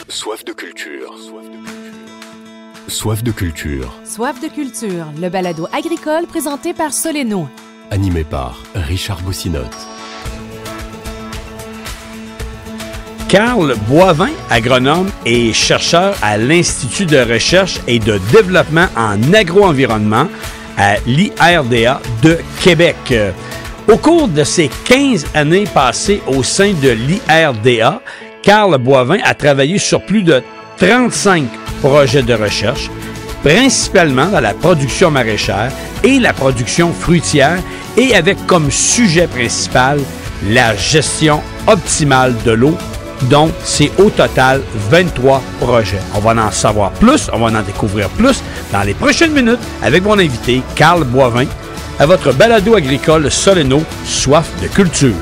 Soif de culture. Soif de culture. Soif de culture, le balado agricole présenté par Soleno. Animé par Richard Boussinotte. Carl Boivin, agronome et chercheur à l'Institut de recherche et de développement en agro-environnement à l'IRDA de Québec. Au cours de ses 15 années passées au sein de l'IRDA, Carl Boivin a travaillé sur plus de 35 projets de recherche, principalement dans la production maraîchère et la production fruitière, et avec comme sujet principal la gestion optimale de l'eau. Donc, c'est au total 23 projets. On va en savoir plus, on va en découvrir plus dans les prochaines minutes avec mon invité, Carl Boivin, à votre balado agricole Soleno, Soif de culture.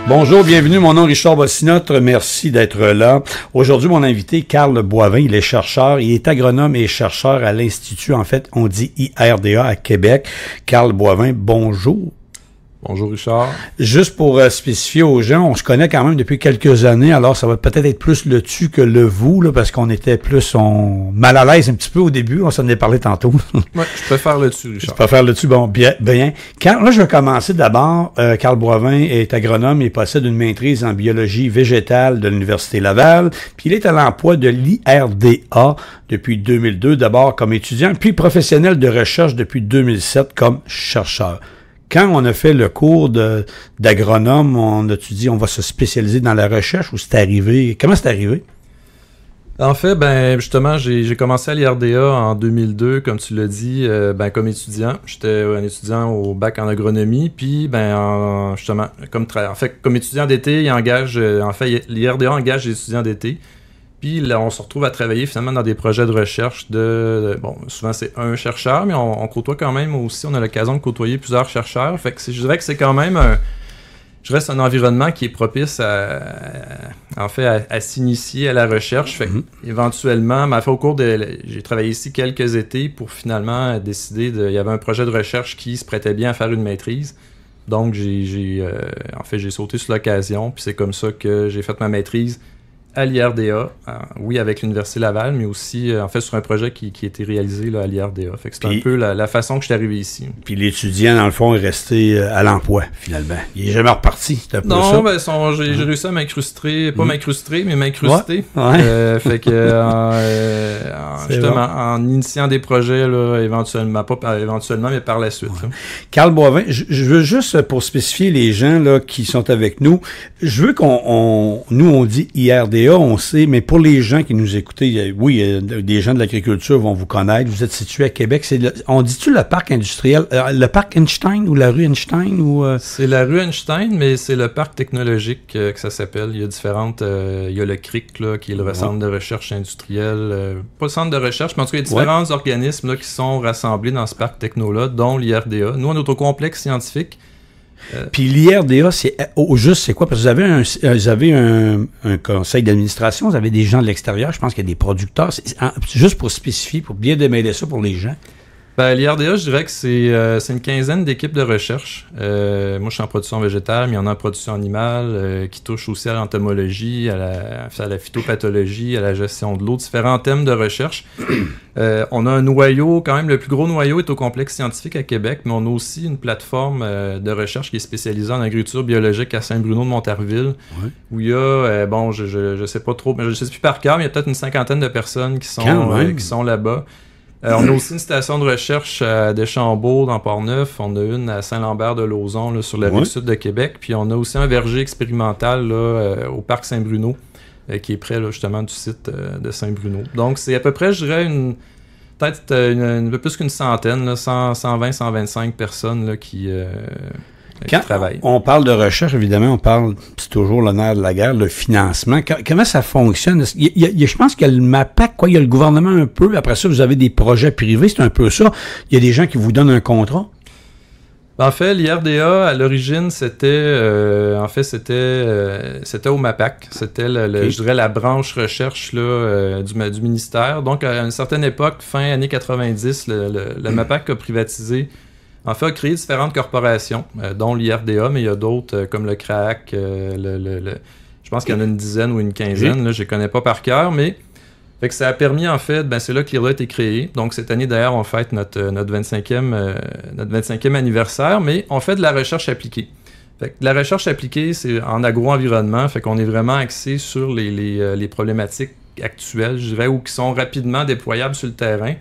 Bonjour, bienvenue. Mon nom est Richard Boussinotte. Merci d'être là. Aujourd'hui, mon invité, Carl Boivin, il est chercheur. Il est agronome et chercheur à l'Institut, en fait, on dit IRDA à Québec. Carl Boivin, bonjour. Bonjour Richard. Juste pour spécifier aux gens, on se connaît quand même depuis quelques années, alors ça va peut-être être plus le tu que le vous, là, parce qu'on était plus mal à l'aise un petit peu au début, on s'en est parlé tantôt. Oui, je préfère le tu, Richard. Je préfère le tu, bon, bien. Là, je vais commencer d'abord. Carl Boivin est agronome et possède une maîtrise en biologie végétale de l'Université Laval, puis il est à l'emploi de l'IRDA depuis 2002, d'abord comme étudiant, puis professionnel de recherche depuis 2007 comme chercheur. Quand on a fait le cours d'agronome, on a-tu dit on va se spécialiser dans la recherche ou c'est arrivé? Comment c'est arrivé? En fait, justement, j'ai commencé à l'IRDA en 2002, comme tu l'as dit, comme étudiant. J'étais un étudiant au bac en agronomie, puis comme étudiant d'été, l'IRDA engage les étudiants d'été. Puis là, on se retrouve à travailler finalement dans des projets de recherche souvent c'est un chercheur, mais on côtoie quand même aussi, on a l'occasion de côtoyer plusieurs chercheurs. Fait que je dirais que c'est quand même un environnement qui est propice à s'initier à la recherche. Fait que, éventuellement, j'ai travaillé ici quelques étés pour finalement décider il y avait un projet de recherche qui se prêtait bien à faire une maîtrise. Donc j'ai sauté sur l'occasion, puis c'est comme ça que j'ai fait ma maîtrise à l'IRDA, oui, avec l'Université Laval, mais aussi, sur un projet qui a été réalisé là, à l'IRDA. Fait que c'est un peu la façon que je suis arrivé ici. Puis l'étudiant, dans le fond, est resté à l'emploi, finalement. Il n'est jamais reparti, c'est un peu ça? Non, j'ai réussi à m'incruster, pas m'incruster, mais m'incruster. Ouais. Fait que, en initiant des projets, là, éventuellement, mais par la suite. Carl Boivin, je veux juste, pour spécifier les gens là qui sont avec nous, je veux nous, on dit IRDA, on sait, mais pour les gens qui nous écoutent, des gens de l'agriculture vont vous connaître. Vous êtes situé à Québec. On dit-tu le parc industriel, le parc Einstein ou la rue Einstein? C'est la rue Einstein, mais c'est le parc technologique que ça s'appelle. Il y a différentes... il y a le CRIC, là, qui est le centre de recherche industrielle. Pas le centre de recherche, mais en tout cas, il y a différents organismes là, qui sont rassemblés dans ce parc techno-là, dont l'IRDA. Nous, notre complexe scientifique. Puis l'IRDA, c'est quoi? Parce que vous avez un conseil d'administration, vous avez des gens de l'extérieur, je pense qu'il y a des producteurs. Juste pour spécifier, pour bien démêler ça pour les gens. L'IRDA, je dirais que c'est une quinzaine d'équipes de recherche. Moi, je suis en production végétale, mais il y en a en production animale, qui touche aussi à l'entomologie, à la phytopathologie, à la gestion de l'eau, différents thèmes de recherche. On a un noyau, quand même, le plus gros noyau est au complexe scientifique à Québec, mais on a aussi une plateforme de recherche qui est spécialisée en agriculture biologique à Saint-Bruno-de-Montarville, où il y a, je sais pas trop, mais je sais plus par cœur, mais il y a peut-être une cinquantaine de personnes qui sont là-bas. On a aussi une station de recherche à Deschambault, dans Port-Neuf. On a une à Saint-Lambert-de-Lauzon, là, sur la rive sud de Québec. Puis on a aussi un verger expérimental là, au parc Saint-Bruno, qui est près là, justement du site de Saint-Bruno. Donc c'est à peu près, je dirais, peut-être un peu plus qu'une centaine, là, 120, 125 personnes là, qui travaillent. On parle de recherche, évidemment, c'est toujours le nerf de la guerre, le financement. Comment ça fonctionne? Je pense qu'il y a le MAPAC, il y a le gouvernement un peu. Après ça, vous avez des projets privés, c'est un peu ça. Il y a des gens qui vous donnent un contrat. En fait, l'IRDA, à l'origine, c'était au MAPAC. C'était, je dirais, la branche recherche là, du ministère. Donc, à une certaine époque, fin années 90, le MAPAC a privatisé en fait, a créé différentes corporations, dont l'IRDA, mais il y a d'autres comme le CRAC, je pense qu'il y en a une dizaine ou une quinzaine, là, je les connais pas par cœur, mais fait que ça a permis, en fait, c'est là que l'IRDA a été créé. Donc, cette année, d'ailleurs, on fête notre 25e anniversaire, mais on fait de la recherche appliquée. Fait que la recherche appliquée, c'est en agro-environnement, fait qu'on est vraiment axé sur les problématiques actuelles, je dirais, ou qui sont rapidement déployables sur le terrain.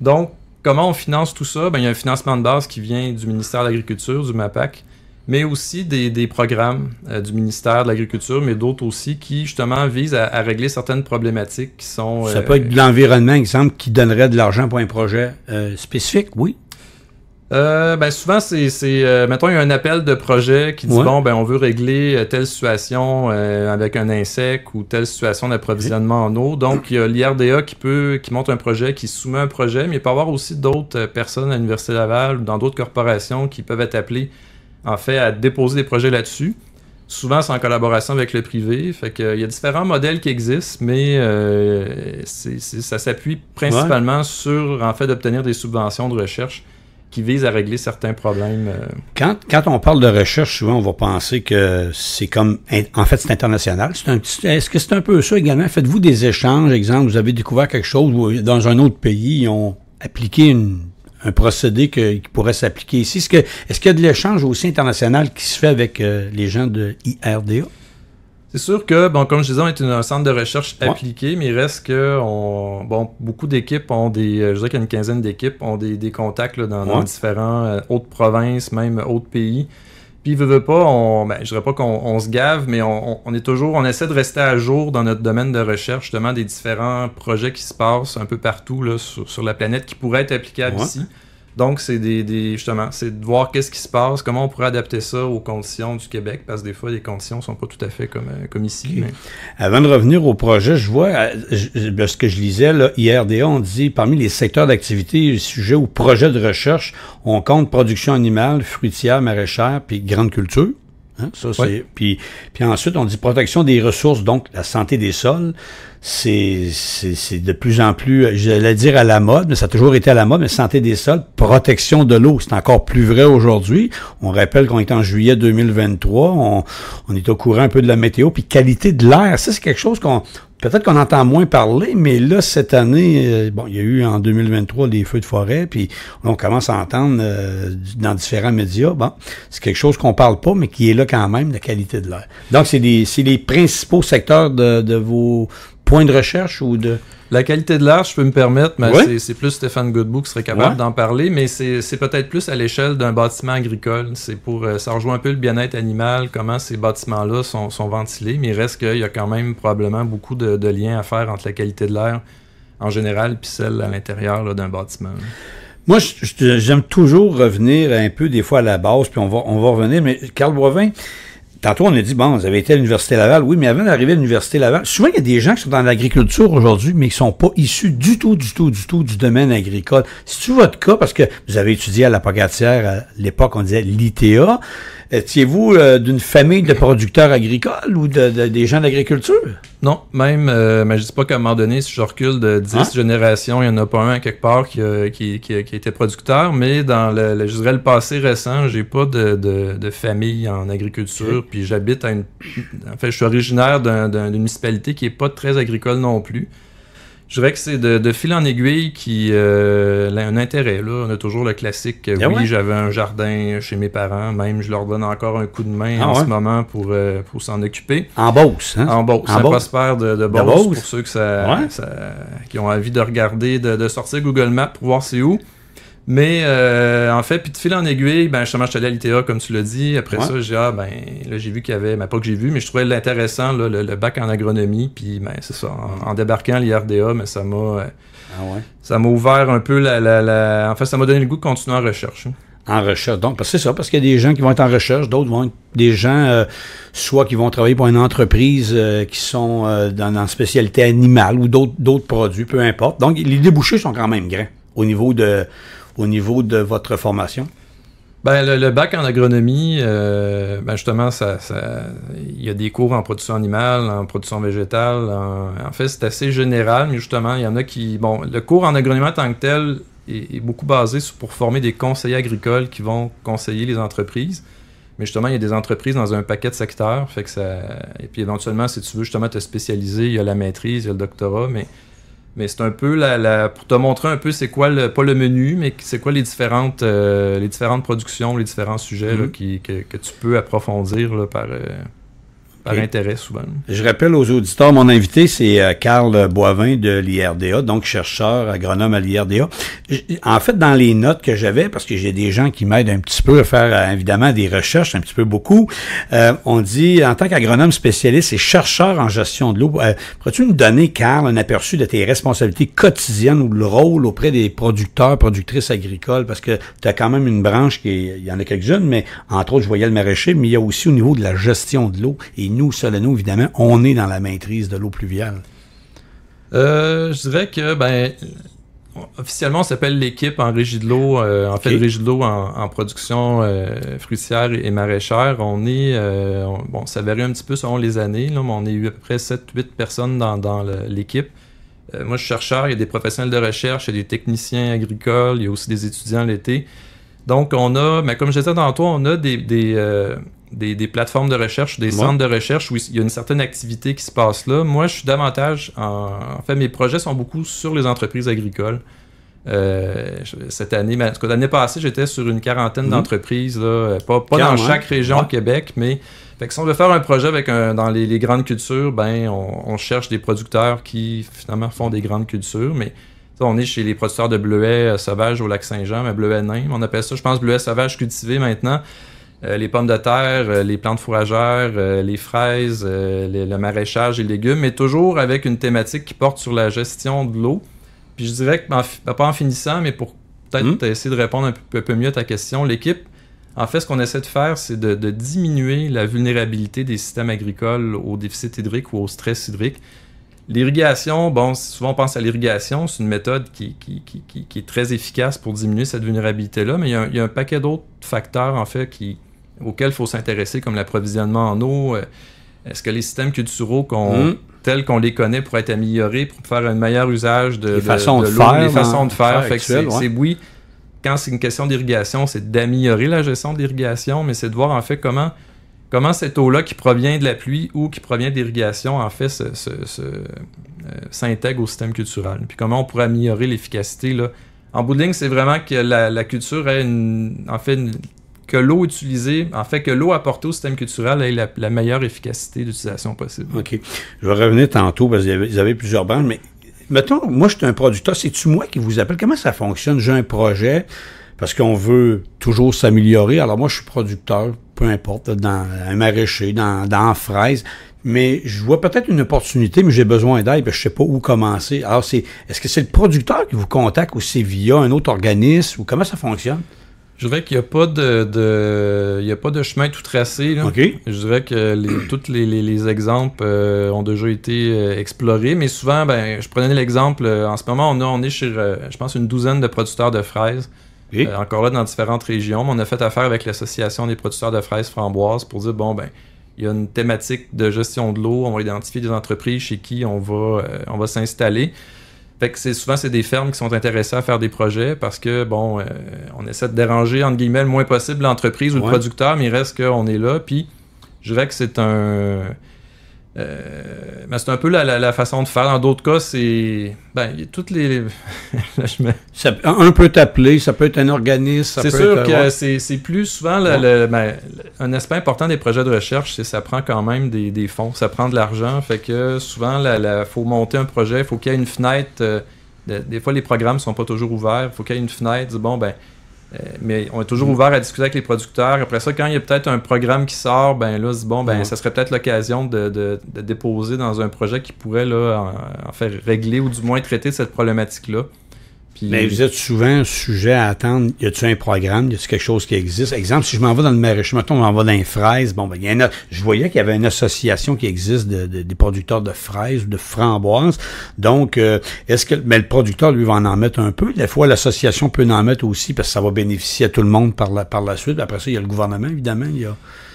Donc, comment on finance tout ça? Il y a un financement de base qui vient du ministère de l'Agriculture, du MAPAC, mais aussi des programmes du ministère de l'Agriculture, mais d'autres aussi qui, justement, visent à régler certaines problématiques qui sont... Ça peut être de l'environnement, exemple, qui donnerait de l'argent pour un projet spécifique, oui? Souvent, mettons, il y a un appel de projet qui dit, on veut régler telle situation avec un insecte ou telle situation d'approvisionnement en eau. Donc, il y a l'IRDA qui monte un projet, qui soumet un projet, mais il peut y avoir aussi d'autres personnes à l'Université Laval ou dans d'autres corporations qui peuvent être appelées, en fait, à déposer des projets là-dessus. Souvent, c'est en collaboration avec le privé. Fait que, il y a différents modèles qui existent, mais ça s'appuie principalement sur, en fait, d'obtenir des subventions de recherche qui visent à régler certains problèmes. Quand on parle de recherche, souvent, on va penser que c'est comme... En fait, c'est international. Est-ce que c'est un peu ça également? Faites-vous des échanges? Exemple, vous avez découvert quelque chose où, dans un autre pays, ils ont appliqué un procédé qui pourrait s'appliquer ici. Est-ce qu'il y a de l'échange aussi international qui se fait avec les gens de IRDA? C'est sûr que, comme je disais, on est un centre de recherche appliqué, mais il reste que beaucoup d'équipes ont je dirais qu'il y a une quinzaine d'équipes ont des contacts là, dans différents autres provinces, même autres pays. Puis, veut pas, je dirais pas qu'on se gave, mais on essaie de rester à jour dans notre domaine de recherche, justement, des différents projets qui se passent un peu partout là, sur la planète qui pourraient être applicables ici. Donc, c'est justement, c'est de voir qu'est-ce qui se passe, comment on pourrait adapter ça aux conditions du Québec, parce que des fois, les conditions ne sont pas tout à fait comme ici. Okay. Mais... Avant de revenir au projet, je vois, ce que je lisais, là, IRDA, on dit, parmi les secteurs d'activité, sujets ou projets de recherche, on compte production animale, fruitière, maraîchère, puis grande culture. Hein, ça, c'est... Puis ensuite, on dit protection des ressources, donc la santé des sols. C'est de plus en plus, j'allais dire à la mode, mais ça a toujours été à la mode, mais santé des sols, protection de l'eau, c'est encore plus vrai aujourd'hui. On rappelle qu'on est en juillet 2023, on est au courant un peu de la météo, puis qualité de l'air, ça c'est quelque chose peut-être qu'on entend moins parler, mais là, cette année, il y a eu en 2023 des feux de forêt, puis on commence à entendre dans différents médias, c'est quelque chose qu'on parle pas, mais qui est là quand même, la qualité de l'air. Donc, c'est les principaux secteurs de vos points de recherche ou de... La qualité de l'air, je peux me permettre, mais c'est plus Stéphane Godbout qui serait capable d'en parler, mais c'est peut-être plus à l'échelle d'un bâtiment agricole. C'est ça rejoint un peu le bien-être animal, comment ces bâtiments-là sont ventilés, mais il reste qu'il y a quand même probablement beaucoup de liens à faire entre la qualité de l'air en général puis celle à l'intérieur là, d'un bâtiment. Moi, j'aime toujours revenir un peu des fois à la base, puis on va revenir, mais Carl Boivin, tantôt, on a dit, vous avez été à l'Université Laval. Oui, mais avant d'arriver à l'Université Laval, souvent, il y a des gens qui sont dans l'agriculture aujourd'hui, mais qui sont pas issus du tout du domaine agricole. C'est-tu votre cas? Parce que vous avez étudié à la Pocatière, à l'époque, on disait l'ITA. Étiez-vous d'une famille de producteurs agricoles ou des gens d'agriculture? Non, même, mais je dis pas qu'à un moment donné, si je recule de 10 générations, il n'y en a pas un quelque part qui était producteur, mais dans je dirais le passé récent, j'ai pas de famille en agriculture, puis j'habite en fait, je suis originaire d'une municipalité qui est pas très agricole non plus. Je dirais que c'est de fil en aiguille qui un intérêt. Là. On a toujours le classique. J'avais un jardin chez mes parents. Même, je leur donne encore un coup de main en ce moment pour s'en occuper. En Beauce, hein? En Beauce. Saint-Prosper de Beauce, pour ceux qui ont envie de regarder, de sortir Google Maps pour voir c'est où. Mais en fait, puis de fil en aiguille, justement, je suis allé à l'ITA, comme tu l'as dit. Après ça, là, j'ai vu qu'il y avait, pas que j'ai vu, mais je trouvais l'intéressant, là, le bac en agronomie. Puis, c'est ça, en débarquant à l'IRDA, mais ça m'a ouvert un peu en fait, ça m'a donné le goût de continuer en recherche. En recherche, donc, c'est ça, parce qu'il y a des gens qui vont être en recherche, d'autres vont être des gens, soit qui vont travailler pour une entreprise qui sont dans la spécialité animale ou d'autres produits, peu importe. Donc, les débouchés sont quand même grands au niveau de votre formation? Le bac en agronomie, justement, il y a des cours en production animale, en production végétale. En fait, c'est assez général, mais justement, il y en a qui... le cours en agronomie en tant que tel, est beaucoup basé pour former des conseillers agricoles qui vont conseiller les entreprises. Mais justement, il y a des entreprises dans un paquet de secteurs. Fait que et puis éventuellement, si tu veux justement te spécialiser, il y a la maîtrise, il y a le doctorat, mais c'est un peu pour te montrer un peu c'est quoi, pas le menu, mais c'est quoi les différentes productions, les différents sujets là, que tu peux approfondir là, par intérêt souvent. Je rappelle aux auditeurs, mon invité, c'est Carl Boivin de l'IRDA, donc chercheur agronome à l'IRDA. En fait, dans les notes que j'avais, parce que j'ai des gens qui m'aident un petit peu à faire, évidemment, des recherches, un petit peu beaucoup, on dit, en tant qu'agronome spécialiste et chercheur en gestion de l'eau, pourrais-tu nous donner, Carl, un aperçu de tes responsabilités quotidiennes ou le rôle auprès des producteurs, productrices agricoles, parce que tu as quand même une branche il y en a quelques-unes, mais entre autres, je voyais le maraîcher, mais il y a aussi au niveau de la gestion de l'eau. Et nous, Soleno, évidemment, on est dans la maîtrise de l'eau pluviale. Je dirais que, officiellement, on s'appelle l'équipe en régie de l'eau. Régie de l'eau en production fruitière et maraîchère. On est, ça varie un petit peu selon les années, là, mais on est à peu près 7-8 personnes dans l'équipe. Moi, je suis chercheur, il y a des professionnels de recherche, il y a des techniciens agricoles, il y a aussi des étudiants l'été. Donc, on a, comme je disais tantôt, on a des plateformes de recherche, des centres de recherche où il y a une certaine activité qui se passe là. Moi, je suis davantage... En fait, mes projets sont beaucoup sur les entreprises agricoles. Cette année, l'année passée, j'étais sur une quarantaine d'entreprises, là, pas dans chaque région au Québec, mais fait que si on veut faire un projet dans les grandes cultures, on cherche des producteurs qui, finalement, font des grandes cultures, mais on est chez les producteurs de bleuets sauvages au lac Saint-Jean, mais bleuets nains, on appelle ça, je pense, bleuets sauvages cultivés maintenant. Les pommes de terre, les plantes fourragères, les fraises, le maraîchage et les légumes, mais toujours avec une thématique qui porte sur la gestion de l'eau. Puis je dirais que, pas en finissant, mais pour peut-être essayer de répondre un peu mieux à ta question, l'équipe, en fait, ce qu'on essaie de faire, c'est de diminuer la vulnérabilité des systèmes agricoles au déficit hydrique ou au stress hydrique. L'irrigation, souvent on pense à l'irrigation, c'est une méthode qui est très efficace pour diminuer cette vulnérabilité-là, mais il y a un paquet d'autres facteurs, en fait, auxquels il faut s'intéresser, comme l'approvisionnement en eau. Est-ce que les systèmes culturaux tels qu'on les connaît pourraient être améliorés pour faire un meilleur usage de l'eau, les façons de faire. Fait que oui, quand c'est une question d'irrigation, c'est d'améliorer la gestion de l'irrigation, mais c'est de voir en fait comment cette eau-là qui provient de la pluie ou qui provient d'irrigation, en fait, s'intègre au système culturel. Puis comment on pourrait améliorer l'efficacité, là. En bout de ligne, c'est vraiment que la culture ait que l'eau utilisée, que l'eau apportée au système culturel ait la meilleure efficacité d'utilisation possible. OK. Je vais revenir tantôt parce qu'ils avaient plusieurs branches, mais mettons, moi, je suis un producteur. C'est-tu moi qui vous appelle? Comment ça fonctionne? J'ai un projet parce qu'on veut toujours s'améliorer. Alors, moi, je suis producteur, peu importe, dans un maraîcher, dans fraise. Mais je vois peut-être une opportunité, mais j'ai besoin d'aide, puis je sais pas où commencer. Alors, est-ce que c'est le producteur qui vous contacte ou c'est via un autre organisme ou comment ça fonctionne? Je dirais qu'il n'y a pas de chemin tout tracé, là. Okay. Je dirais que tous les exemples ont déjà été explorés, mais souvent, je prenais l'exemple, en ce moment, on est chez, je pense, une douzaine de producteurs de fraises, encore là dans différentes régions. On a fait affaire avec l'Association des producteurs de fraises framboises pour dire, il y a une thématique de gestion de l'eau, on va identifier des entreprises chez qui on va s'installer. Fait que souvent, c'est des fermes qui sont intéressées à faire des projets parce que, on essaie de déranger, entre guillemets, le moins possible l'entreprise ou le producteur, mais il reste qu'on est là. Puis, je dirais que c'est c'est un peu la façon de faire. Dans d'autres cas, c'est... il y a toutes les... Un peut t'appeler, ça peut être un organisme. C'est sûr que c'est plus souvent... un aspect important des projets de recherche, c'est que ça prend quand même des fonds. Ça prend de l'argent. Fait que souvent, il faut monter un projet, il faut qu'il y ait une fenêtre. Des fois, les programmes ne sont pas toujours ouverts. Il faut qu'il y ait une fenêtre. Mais on est toujours ouvert à discuter avec les producteurs. Après ça, quand il y a peut-être un programme qui sort, ça serait peut-être l'occasion de déposer dans un projet qui pourrait en faire régler ou du moins traiter cette problématique-là. Puis, mais vous êtes souvent sujet à attendre, y a-t-il un programme, y a-t-il quelque chose qui existe? Exemple, si je m'en vais dans le maraîcher, mettons, on m'en va dans les fraises, je voyais qu'il y avait une association qui existe des producteurs de fraises ou de framboises. Donc, est-ce que le producteur, lui, va en mettre un peu? Des fois, l'association peut en mettre aussi parce que ça va bénéficier à tout le monde par la suite. Après ça, il y a le gouvernement, évidemment.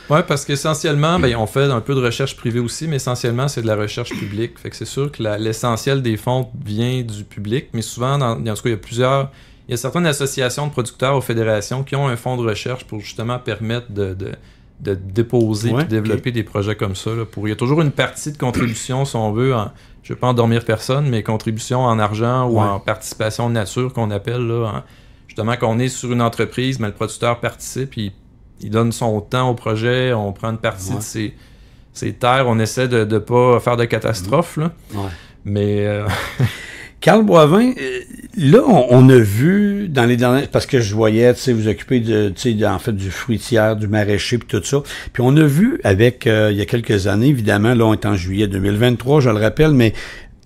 Oui, parce qu'essentiellement, on fait un peu de recherche privée aussi, mais essentiellement, c'est de la recherche publique. Fait que c'est sûr que l'essentiel des fonds vient du public, mais souvent, en tout cas, il il y a certaines associations de producteurs aux fédérations qui ont un fonds de recherche pour justement permettre de déposer et développer des projets comme ça. Là, il y a toujours une partie de contribution, si on veut, je ne veux pas endormir personne, mais contribution en argent ou en participation de nature qu'on appelle. Là, justement, qu'on est sur une entreprise, mais le producteur participe, il donne son temps au projet, on prend une partie de ses terres, on essaie de ne pas faire de catastrophe. Là. Mais... Carl Boivin, là, on a vu dans les dernières... Parce que je voyais, tu sais, vous occuper en fait, du fruitière, du maraîcher, puis tout ça. Puis on a vu avec, il y a quelques années, évidemment, là, on est en juillet 2023, je le rappelle, mais...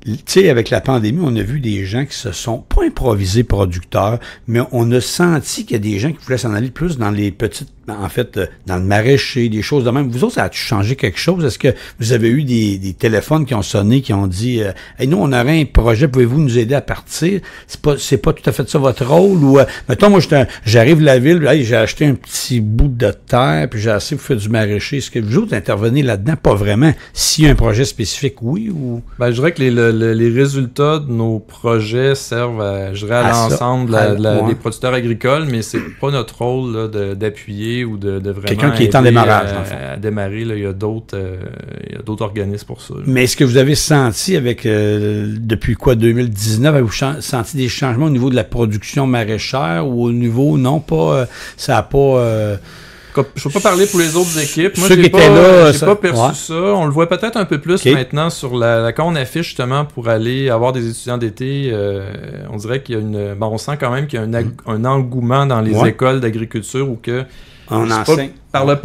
Tu sais, avec la pandémie, on a vu des gens qui se sont pas improvisés producteurs, mais on a senti qu'il y a des gens qui voulaient s'en aller plus dans les petites, en fait, dans le maraîcher, des choses de même. Vous autres, ça a-tu changé quelque chose? Est-ce que vous avez eu des téléphones qui ont sonné, qui ont dit hey, nous, on aurait un projet, pouvez-vous nous aider à partir? C'est pas tout à fait ça votre rôle? Ou mettons, moi, j'arrive de la ville, hey, j'ai acheté un petit bout de terre, puis j'ai assez pour faire du maraîcher. Est-ce que vous autres intervenez là-dedans? Pas vraiment. S'il y a un projet spécifique, oui ou. Ben, je dirais que les résultats de nos projets servent à l'ensemble des producteurs agricoles, mais c'est pas notre rôle là, d'appuyer ou de vraiment quelqu'un qui est en démarrage. À démarrer, là, il y a d'autres organismes pour ça. Là. Mais est-ce que vous avez senti avec depuis 2019, avez-vous senti des changements au niveau de la production maraîchère ou au niveau non pas ça a pas je ne peux pas parler pour les autres équipes. Moi, j'ai pas perçu ça. On le voit peut-être un peu plus maintenant sur quand on affiche justement pour aller avoir des étudiants d'été. On dirait qu'il y a on sent quand même qu'il y a un engouement dans les écoles d'agriculture ou que on enseigne. Pas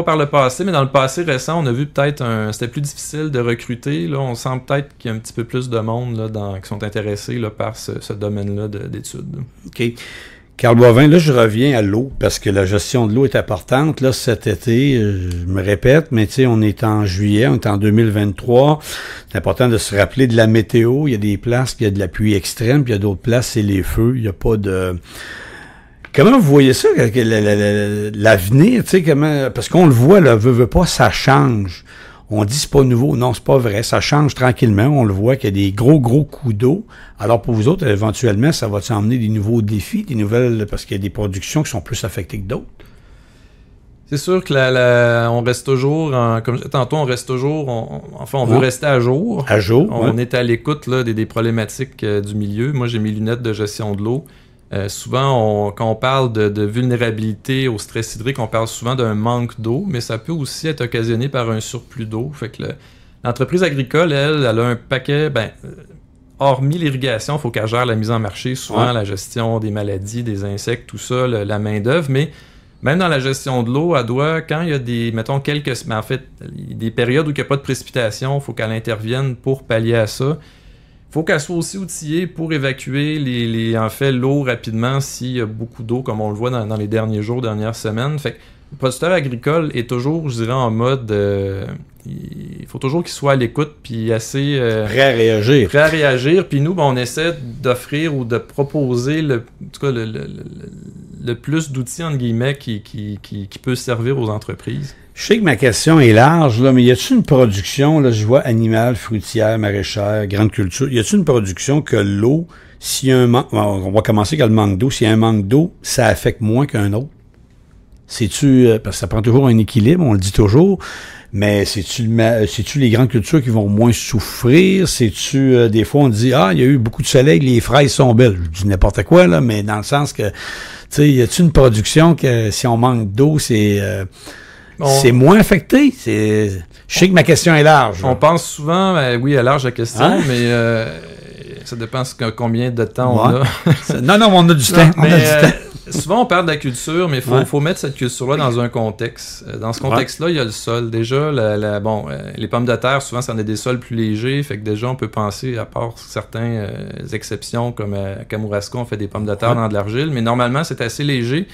par le passé, mais dans le passé récent, on a vu peut-être c'était plus difficile de recruter. Là, on sent peut-être qu'il y a un petit peu plus de monde là, qui sont intéressés là, par ce domaine-là d'études. OK. Carl Boivin, là, je reviens à l'eau, parce que la gestion de l'eau est importante. Là, cet été, je me répète, mais tu sais, on est en juillet, on est en 2023. C'est important de se rappeler de la météo. Il y a des places, il y a de la pluie extrême, puis il y a d'autres places, c'est les feux. Il n'y a pas de... Comment vous voyez ça, l'avenir, tu sais, comment... Parce qu'on le voit, là, veut pas, ça change. On dit c'est pas nouveau. Non, c'est pas vrai. Ça change tranquillement. On le voit qu'il y a des gros coups d'eau. Alors pour vous autres, éventuellement, ça va emmener des nouveaux défis, des nouvelles, parce qu'il y a des productions qui sont plus affectées que d'autres. C'est sûr que on reste toujours, comme tantôt, on reste toujours, on veut rester à jour. À jour, on est à l'écoute là, des problématiques du milieu. Moi, j'ai mes lunettes de gestion de l'eau. Souvent, quand on parle de vulnérabilité au stress hydrique, on parle souvent d'un manque d'eau, mais ça peut aussi être occasionné par un surplus d'eau. Fait que l'entreprise agricole, elle a un paquet, hormis l'irrigation, il faut qu'elle gère la mise en marché, souvent la gestion des maladies, des insectes, tout ça, la main-d'œuvre, mais même dans la gestion de l'eau, elle doit, quand il y a des périodes où il n'y a pas de précipitation, il faut qu'elle intervienne pour pallier à ça. Il faut qu'elle soit aussi outillée pour évacuer l'eau rapidement s'il y a beaucoup d'eau, comme on le voit dans les derniers jours, dernières semaines. Fait que le producteur agricole est toujours, je dirais, en mode... il faut toujours qu'il soit à l'écoute puis assez... prêt à réagir. Prêt à réagir. Puis nous, on essaie d'offrir ou de proposer le plus d'outils, entre guillemets, qui peut servir aux entreprises. Je sais que ma question est large, là, mais y a-t-il une production, là, je vois animale, fruitière, maraîchère, grande culture, y a-t-il une production que l'eau, s'il y a un manque, on va commencer avec le manque d'eau, s'il y a un manque d'eau, ça affecte moins qu'un autre? C'est-tu, parce que ça prend toujours un équilibre, on le dit toujours, mais c'est-tu les grandes cultures qui vont moins souffrir? C'est-tu, des fois on dit, il y a eu beaucoup de soleil, les fraises sont belles. Je dis n'importe quoi, là, mais dans le sens que, tu sais, y a-t-il une production que si on manque d'eau, c'est moins affecté. Je sais que ma question est large. On pense souvent, oui, à large la question, mais ça dépend combien de temps on a. Non, on a du temps. Souvent, on parle de la culture, mais il faut mettre cette culture-là dans un contexte. Dans ce contexte-là, il y a le sol. Déjà, les pommes de terre, souvent, c'en est des sols plus légers. Fait que déjà, on peut penser, à part certaines exceptions, comme à Kamouraska, on fait des pommes de terre dans de l'argile, mais normalement, c'est assez léger.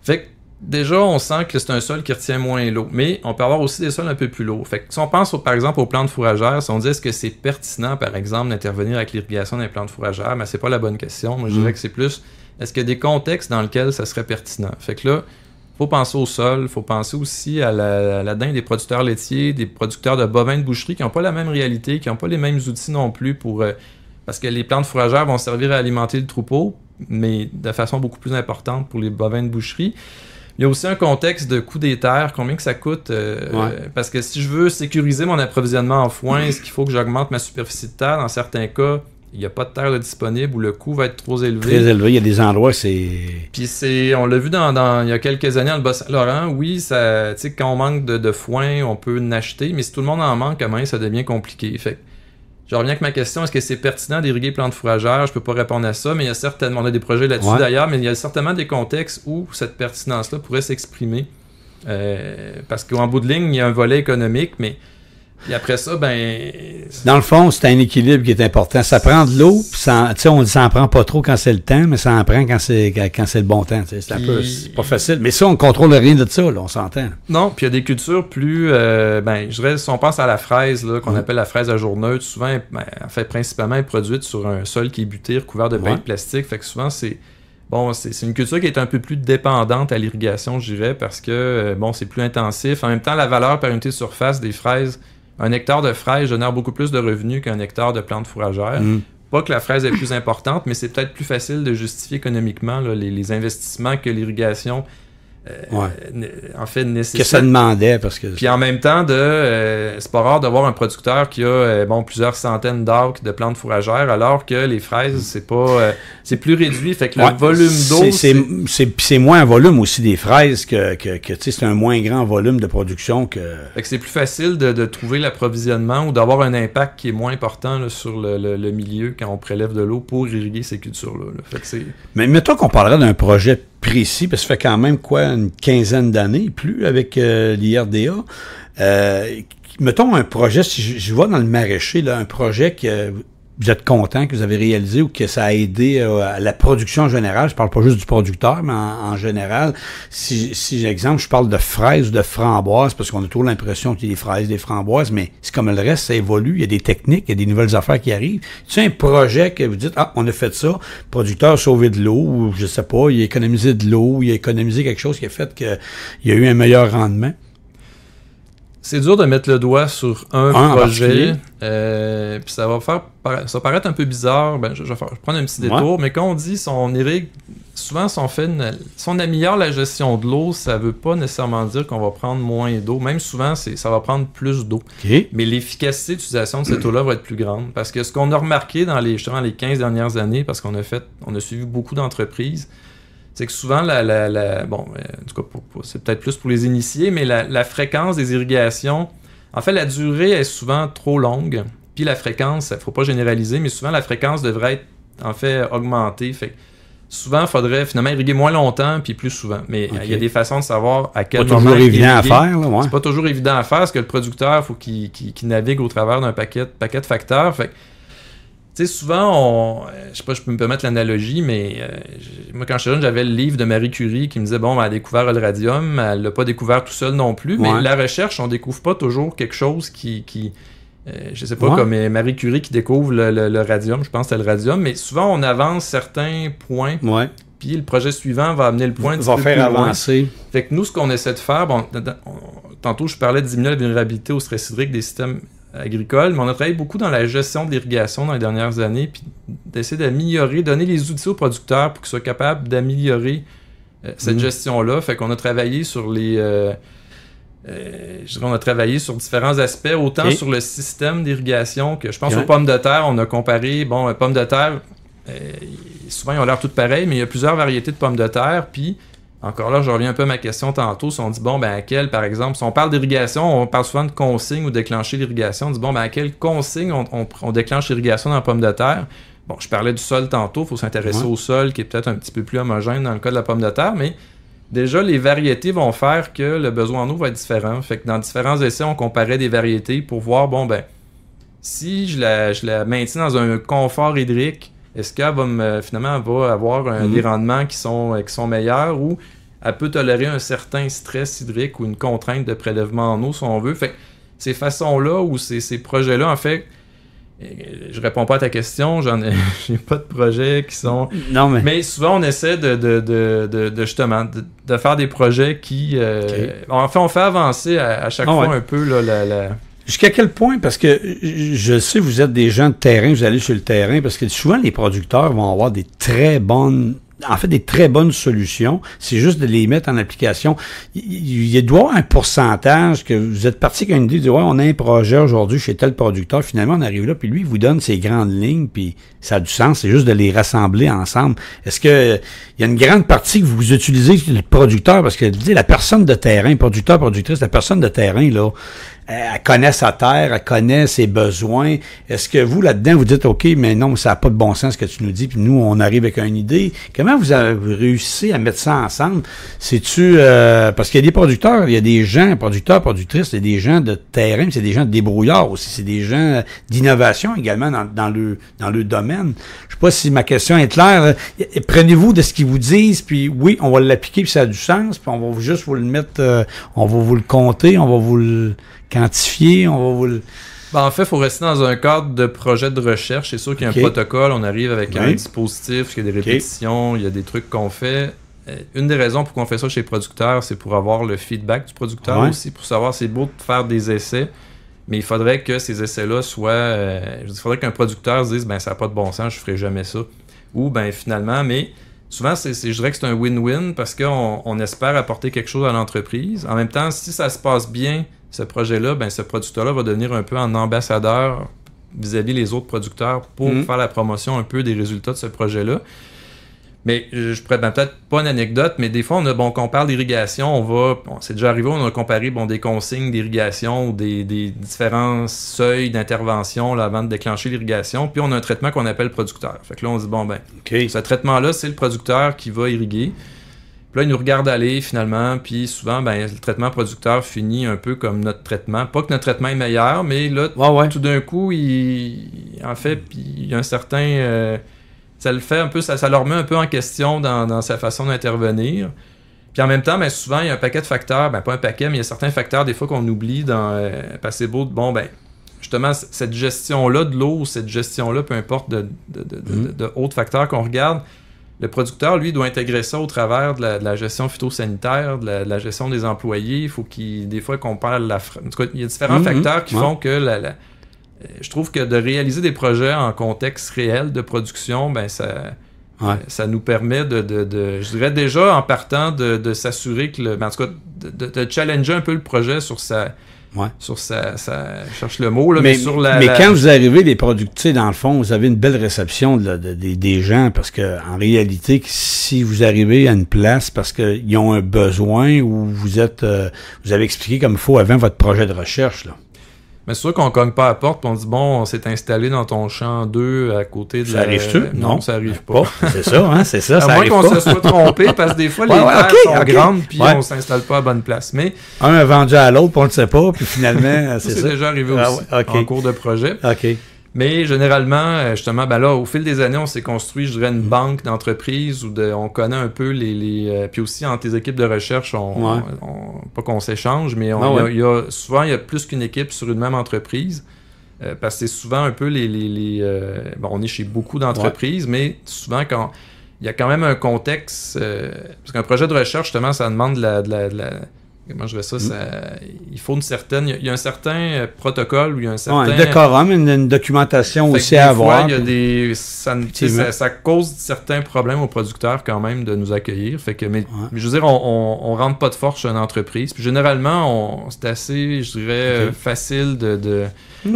Fait que déjà, on sent que c'est un sol qui retient moins l'eau, mais on peut avoir aussi des sols un peu plus lourds. Fait que si on pense, par exemple, aux plantes fourragères, si on dit est-ce que c'est pertinent, par exemple, d'intervenir avec l'irrigation des plantes fourragères, mais c'est pas la bonne question. Moi, je dirais que c'est plus, est-ce qu'il y a des contextes dans lesquels ça serait pertinent? Fait que là, il faut penser au sol, il faut penser aussi à la dinde des producteurs laitiers, des producteurs de bovins de boucherie qui n'ont pas la même réalité, qui n'ont pas les mêmes outils non plus pour... parce que les plantes fourragères vont servir à alimenter le troupeau, mais de façon beaucoup plus importante pour les bovins de boucherie. Il y a aussi un contexte de coût des terres, combien que ça coûte, parce que si je veux sécuriser mon approvisionnement en foin, est-ce qu'il faut que j'augmente ma superficie de terre? Dans certains cas, il n'y a pas de terre disponible ou le coût va être trop élevé. Très élevé, il y a des endroits, c'est... Puis on l'a vu il y a quelques années dans le Bas-Saint-Laurent, oui, ça, quand on manque de foin, on peut en acheter, mais si tout le monde en manque, comment ça devient compliqué. Fait je reviens avec ma question, est-ce que c'est pertinent d'irriguer plantes fourragères? Je peux pas répondre à ça, mais il y a certainement, on a des projets là-dessus d'ailleurs, mais il y a certainement des contextes où cette pertinence-là pourrait s'exprimer. Parce qu'en bout de ligne, il y a un volet économique, mais puis après ça, dans le fond, c'est un équilibre qui est important. Ça prend de l'eau, puis on dit ça en prend pas trop quand c'est le temps, mais ça en prend quand c'est le bon temps. C'est pas facile. Mais ça, on contrôle rien de ça, là, on s'entend. Non, puis il y a des cultures plus... je dirais, si on pense à la fraise, là, qu'on appelle la fraise à jour neutre, souvent, en fait, principalement, elle est produite sur un sol qui est buté, recouvert de paille de plastique. Fait que souvent, c'est une culture qui est un peu plus dépendante à l'irrigation, je dirais, parce que, c'est plus intensif. En même temps, la valeur par unité de surface des fraises, un hectare de fraise génère beaucoup plus de revenus qu'un hectare de plantes fourragères. Pas que la fraise est plus importante, mais c'est peut-être plus facile de justifier économiquement là, les investissements que l'irrigation en fait nécessite. Que ça demandait, parce que... Puis en même temps, c'est pas rare d'avoir un producteur qui a plusieurs centaines d'acres de plantes fourragères, alors que les fraises, c'est plus réduit. Fait que le volume d'eau... C'est moins un volume aussi des fraises que tu sais, c'est un moins grand volume de production que... Fait que c'est plus facile de trouver l'approvisionnement ou d'avoir un impact qui est moins important là, sur le milieu quand on prélève de l'eau pour irriguer ces cultures-là. Là. Fait que c'est... Mais mettons qu'on parlerait d'un projet précis, parce que ça fait quand même une quinzaine d'années, plus avec l'IRDA. Mettons un projet, si je vois dans le maraîcher, là, un projet que vous êtes content que vous avez réalisé ou que ça a aidé à la production en général. Je parle pas juste du producteur, mais en général. Si exemple, je parle de fraises ou de framboises, parce qu'on a toujours l'impression qu'il y a des fraises, des framboises, mais c'est comme le reste, ça évolue, il y a des techniques, il y a des nouvelles affaires qui arrivent. C'est un projet que vous dites, on a fait ça, le producteur a sauvé de l'eau, ou je sais pas, il a économisé de l'eau, il a économisé quelque chose qui a fait qu'il y a eu un meilleur rendement. C'est dur de mettre le doigt sur un projet, puis ça va paraître un peu bizarre. Je vais prendre un petit détour, mais quand on dit on irrigue, souvent si on améliore la gestion de l'eau, ça veut pas nécessairement dire qu'on va prendre moins d'eau. Même souvent, ça va prendre plus d'eau. Okay. Mais l'efficacité d'utilisation de cette eau-là va être plus grande. Parce que ce qu'on a remarqué dans les 15 dernières années, parce qu'on a suivi beaucoup d'entreprises, c'est que souvent, en tout cas, c'est peut-être plus pour les initiés, mais la fréquence des irrigations, en fait, la durée est souvent trop longue. Puis la fréquence, il ne faut pas généraliser, mais souvent, la fréquence devrait être, en fait, augmentée. Fait que souvent, il faudrait finalement irriguer moins longtemps, puis plus souvent. Mais il y a des façons de savoir à quel moment. C'est pas toujours évident à faire, là, C'est pas toujours évident à faire, parce que le producteur, il faut qu'il navigue au travers d'un paquet de facteurs. Fait que, tu sais, souvent, je sais pas, je peux me permettre l'analogie, mais moi, quand j'étais jeune, j'avais le livre de Marie Curie qui me disait, elle a découvert le radium, elle l'a pas découvert tout seul non plus, mais la recherche, on découvre pas toujours quelque chose qui je sais pas, comme Marie Curie qui découvre le radium, je pense que c'est le radium, mais souvent, on avance certains points, puis le projet suivant va amener le point va faire avancer. Fait que nous, ce qu'on essaie de faire, tantôt, je parlais de diminuer la vulnérabilité au stress hydrique des systèmes agricole, mais on a travaillé beaucoup dans la gestion de l'irrigation dans les dernières années, puis d'essayer d'améliorer, donner les outils aux producteurs pour qu'ils soient capables d'améliorer cette gestion-là. Fait qu'on a travaillé sur on a travaillé sur différents aspects, autant sur le système d'irrigation que je pense aux pommes de terre. On a comparé, pommes de terre, souvent ils ont l'air toutes pareilles, mais il y a plusieurs variétés de pommes de terre, puis encore là, je reviens un peu à ma question tantôt. Si on dit, à quelle, par exemple, si on parle d'irrigation, on parle souvent de consigne ou déclencher l'irrigation. On dit, à quelle consigne on déclenche l'irrigation dans la pomme de terre? Bon, je parlais du sol tantôt, il faut s'intéresser au sol qui est peut-être un petit peu plus homogène dans le cas de la pomme de terre, mais déjà, les variétés vont faire que le besoin en eau va être différent. Fait que dans différents essais, on comparait des variétés pour voir, si je la maintiens dans un confort hydrique, est-ce qu'elle va finalement avoir des rendements qui sont meilleurs ou elle peut tolérer un certain stress hydrique ou une contrainte de prélèvement en eau, si on veut. Fait que ces façons-là ou ces projets-là, en fait, je réponds pas à ta question, j'ai pas de projets qui sont... Non, mais souvent, on essaie de justement, de faire des projets qui... En fait, on fait avancer à chaque fois un peu là, Jusqu'à quel point, parce que je sais, vous êtes des gens de terrain, vous allez sur le terrain, parce que souvent les producteurs vont avoir des très bonnes solutions. C'est juste de les mettre en application. Il doit y avoir un pourcentage que vous êtes parti avec une idée de dire, ouais, on a un projet aujourd'hui chez tel producteur. Finalement, on arrive là, puis lui, il vous donne ses grandes lignes, puis ça a du sens. C'est juste de les rassembler ensemble. Est-ce que il y a une grande partie que vous utilisez le producteur, parce que la personne de terrain, producteur, productrice, la personne de terrain, là, elle connaît sa terre, elle connaît ses besoins. Est-ce que vous, là-dedans, vous dites, OK, mais non, ça n'a pas de bon sens ce que tu nous dis, puis nous, on arrive avec une idée. Comment vous avez réussi à mettre ça ensemble? C'est-tu... parce qu'il y a des producteurs, il y a des gens, producteurs, productrices, c'est des gens de terrain, mais c'est des gens de débrouillards aussi, c'est des gens d'innovation également dans le domaine. Je sais pas si ma question est claire. Prenez-vous de ce qu'ils vous disent, puis oui, on va l'appliquer, puis ça a du sens, puis on va juste vous le mettre, on va vous le compter, on va vous le quantifier, on va vous le... En fait, il faut rester dans un cadre de projet de recherche. C'est sûr qu'il y a un protocole, on arrive avec un dispositif, il y a des répétitions, il y a des trucs qu'on fait. Une des raisons pour qu'on fait ça chez les producteurs, c'est pour avoir le feedback du producteur aussi, pour savoir c'est beau de faire des essais, mais il faudrait que ces essais-là soient... il faudrait qu'un producteur se dise, ça n'a pas de bon sens, je ne ferai jamais ça. Ou finalement, mais souvent, je dirais que c'est un win-win parce qu'on espère apporter quelque chose à l'entreprise. En même temps, si ça se passe bien, ce projet-là, ce producteur-là va devenir un peu un ambassadeur vis-à-vis les autres producteurs pour faire la promotion un peu des résultats de ce projet-là. Mais je pourrais peut-être pas une anecdote, mais des fois, on compare l'irrigation, c'est déjà arrivé, on a comparé des consignes d'irrigation ou des différents seuils d'intervention là, avant de déclencher l'irrigation, puis on a un traitement qu'on appelle producteur. Fait que là, on dit, ce traitement-là, c'est le producteur qui va irriguer. Puis là, il nous regarde aller, finalement, puis souvent, le traitement producteur finit un peu comme notre traitement. Pas que notre traitement est meilleur, mais là, tout d'un coup, il y a un certain... ça le fait un peu, ça leur met un peu en question dans sa façon d'intervenir. Puis en même temps, souvent, il y a un paquet de facteurs, pas un paquet, mais il y a certains facteurs, des fois, qu'on oublie dans passer beau de, justement, cette gestion-là de l'eau, cette gestion-là, peu importe de autres facteurs qu'on regarde, le producteur, lui, doit intégrer ça au travers de la gestion phytosanitaire, de la gestion des employés. Il faut des fois qu'on parle en tout cas, il y a différents facteurs qui font que je trouve que de réaliser des projets en contexte réel de production, ça nous permet je dirais déjà en partant de s'assurer que en tout cas, de challenger un peu le projet sur sa... je cherche le mot, là, mais sur mais quand vous arrivez, les producteurs, dans le fond, vous avez une belle réception des gens, parce que en réalité, si vous arrivez à une place parce qu'ils ont un besoin ou vous avez expliqué comme il faut avant votre projet de recherche, là. Mais c'est sûr qu'on cogne pas à la porte et on dit, on s'est installé dans ton champ 2 à côté de ça arrive-tu? Non, ça arrive pas. C'est ça, hein? C'est ça, à moins qu'on se soit trompé, parce que des fois, les terres sont grandes puis on s'installe pas à bonne place. Mais un a vendu à l'autre puis on le sait pas, puis finalement, c'est ça. C'est déjà arrivé aussi, en cours de projet. Mais généralement, justement, là, au fil des années, on s'est construit, je dirais, une banque d'entreprises où on connaît un peu puis aussi, entre les équipes de recherche, pas qu'on s'échange, mais souvent, il y a plus qu'une équipe sur une même entreprise. Parce que c'est souvent un peu on est chez beaucoup d'entreprises, mais souvent, quand il y a quand même un contexte... parce qu'un projet de recherche, justement, ça demande comment je vais ça, il faut une certaine... Il y a un certain protocole, ou il y a un certain... un décorum, une documentation aussi à avoir. Il y a ça cause certains problèmes aux producteurs quand même de nous accueillir. Fait que, mais je veux dire, on rentre pas de force chez une entreprise. Puis généralement, c'est assez, je dirais, facile de...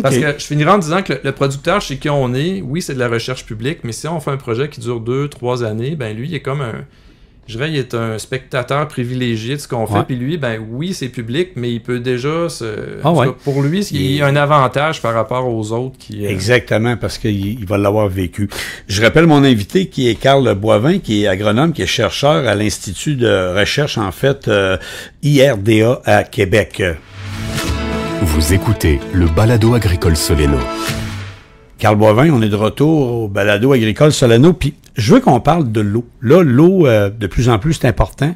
Parce que je finirai en disant que le producteur chez qui on est, oui, c'est de la recherche publique, mais si on fait un projet qui dure 2-3 années, lui, il est comme je dirais, il est un spectateur privilégié de ce qu'on fait. Puis lui, oui, c'est public, mais il peut déjà pour lui, il y a un avantage par rapport aux autres qui... Exactement, parce qu'il va l'avoir vécu. Je rappelle mon invité qui est Carl Boivin, qui est agronome, qui est chercheur à l'Institut de recherche, en fait, IRDA à Québec. Vous écoutez le Balado agricole Soleno. Carl Boivin, on est de retour au Balado agricole Soleno, puis je veux qu'on parle de l'eau. Là, l'eau, de plus en plus, c'est important.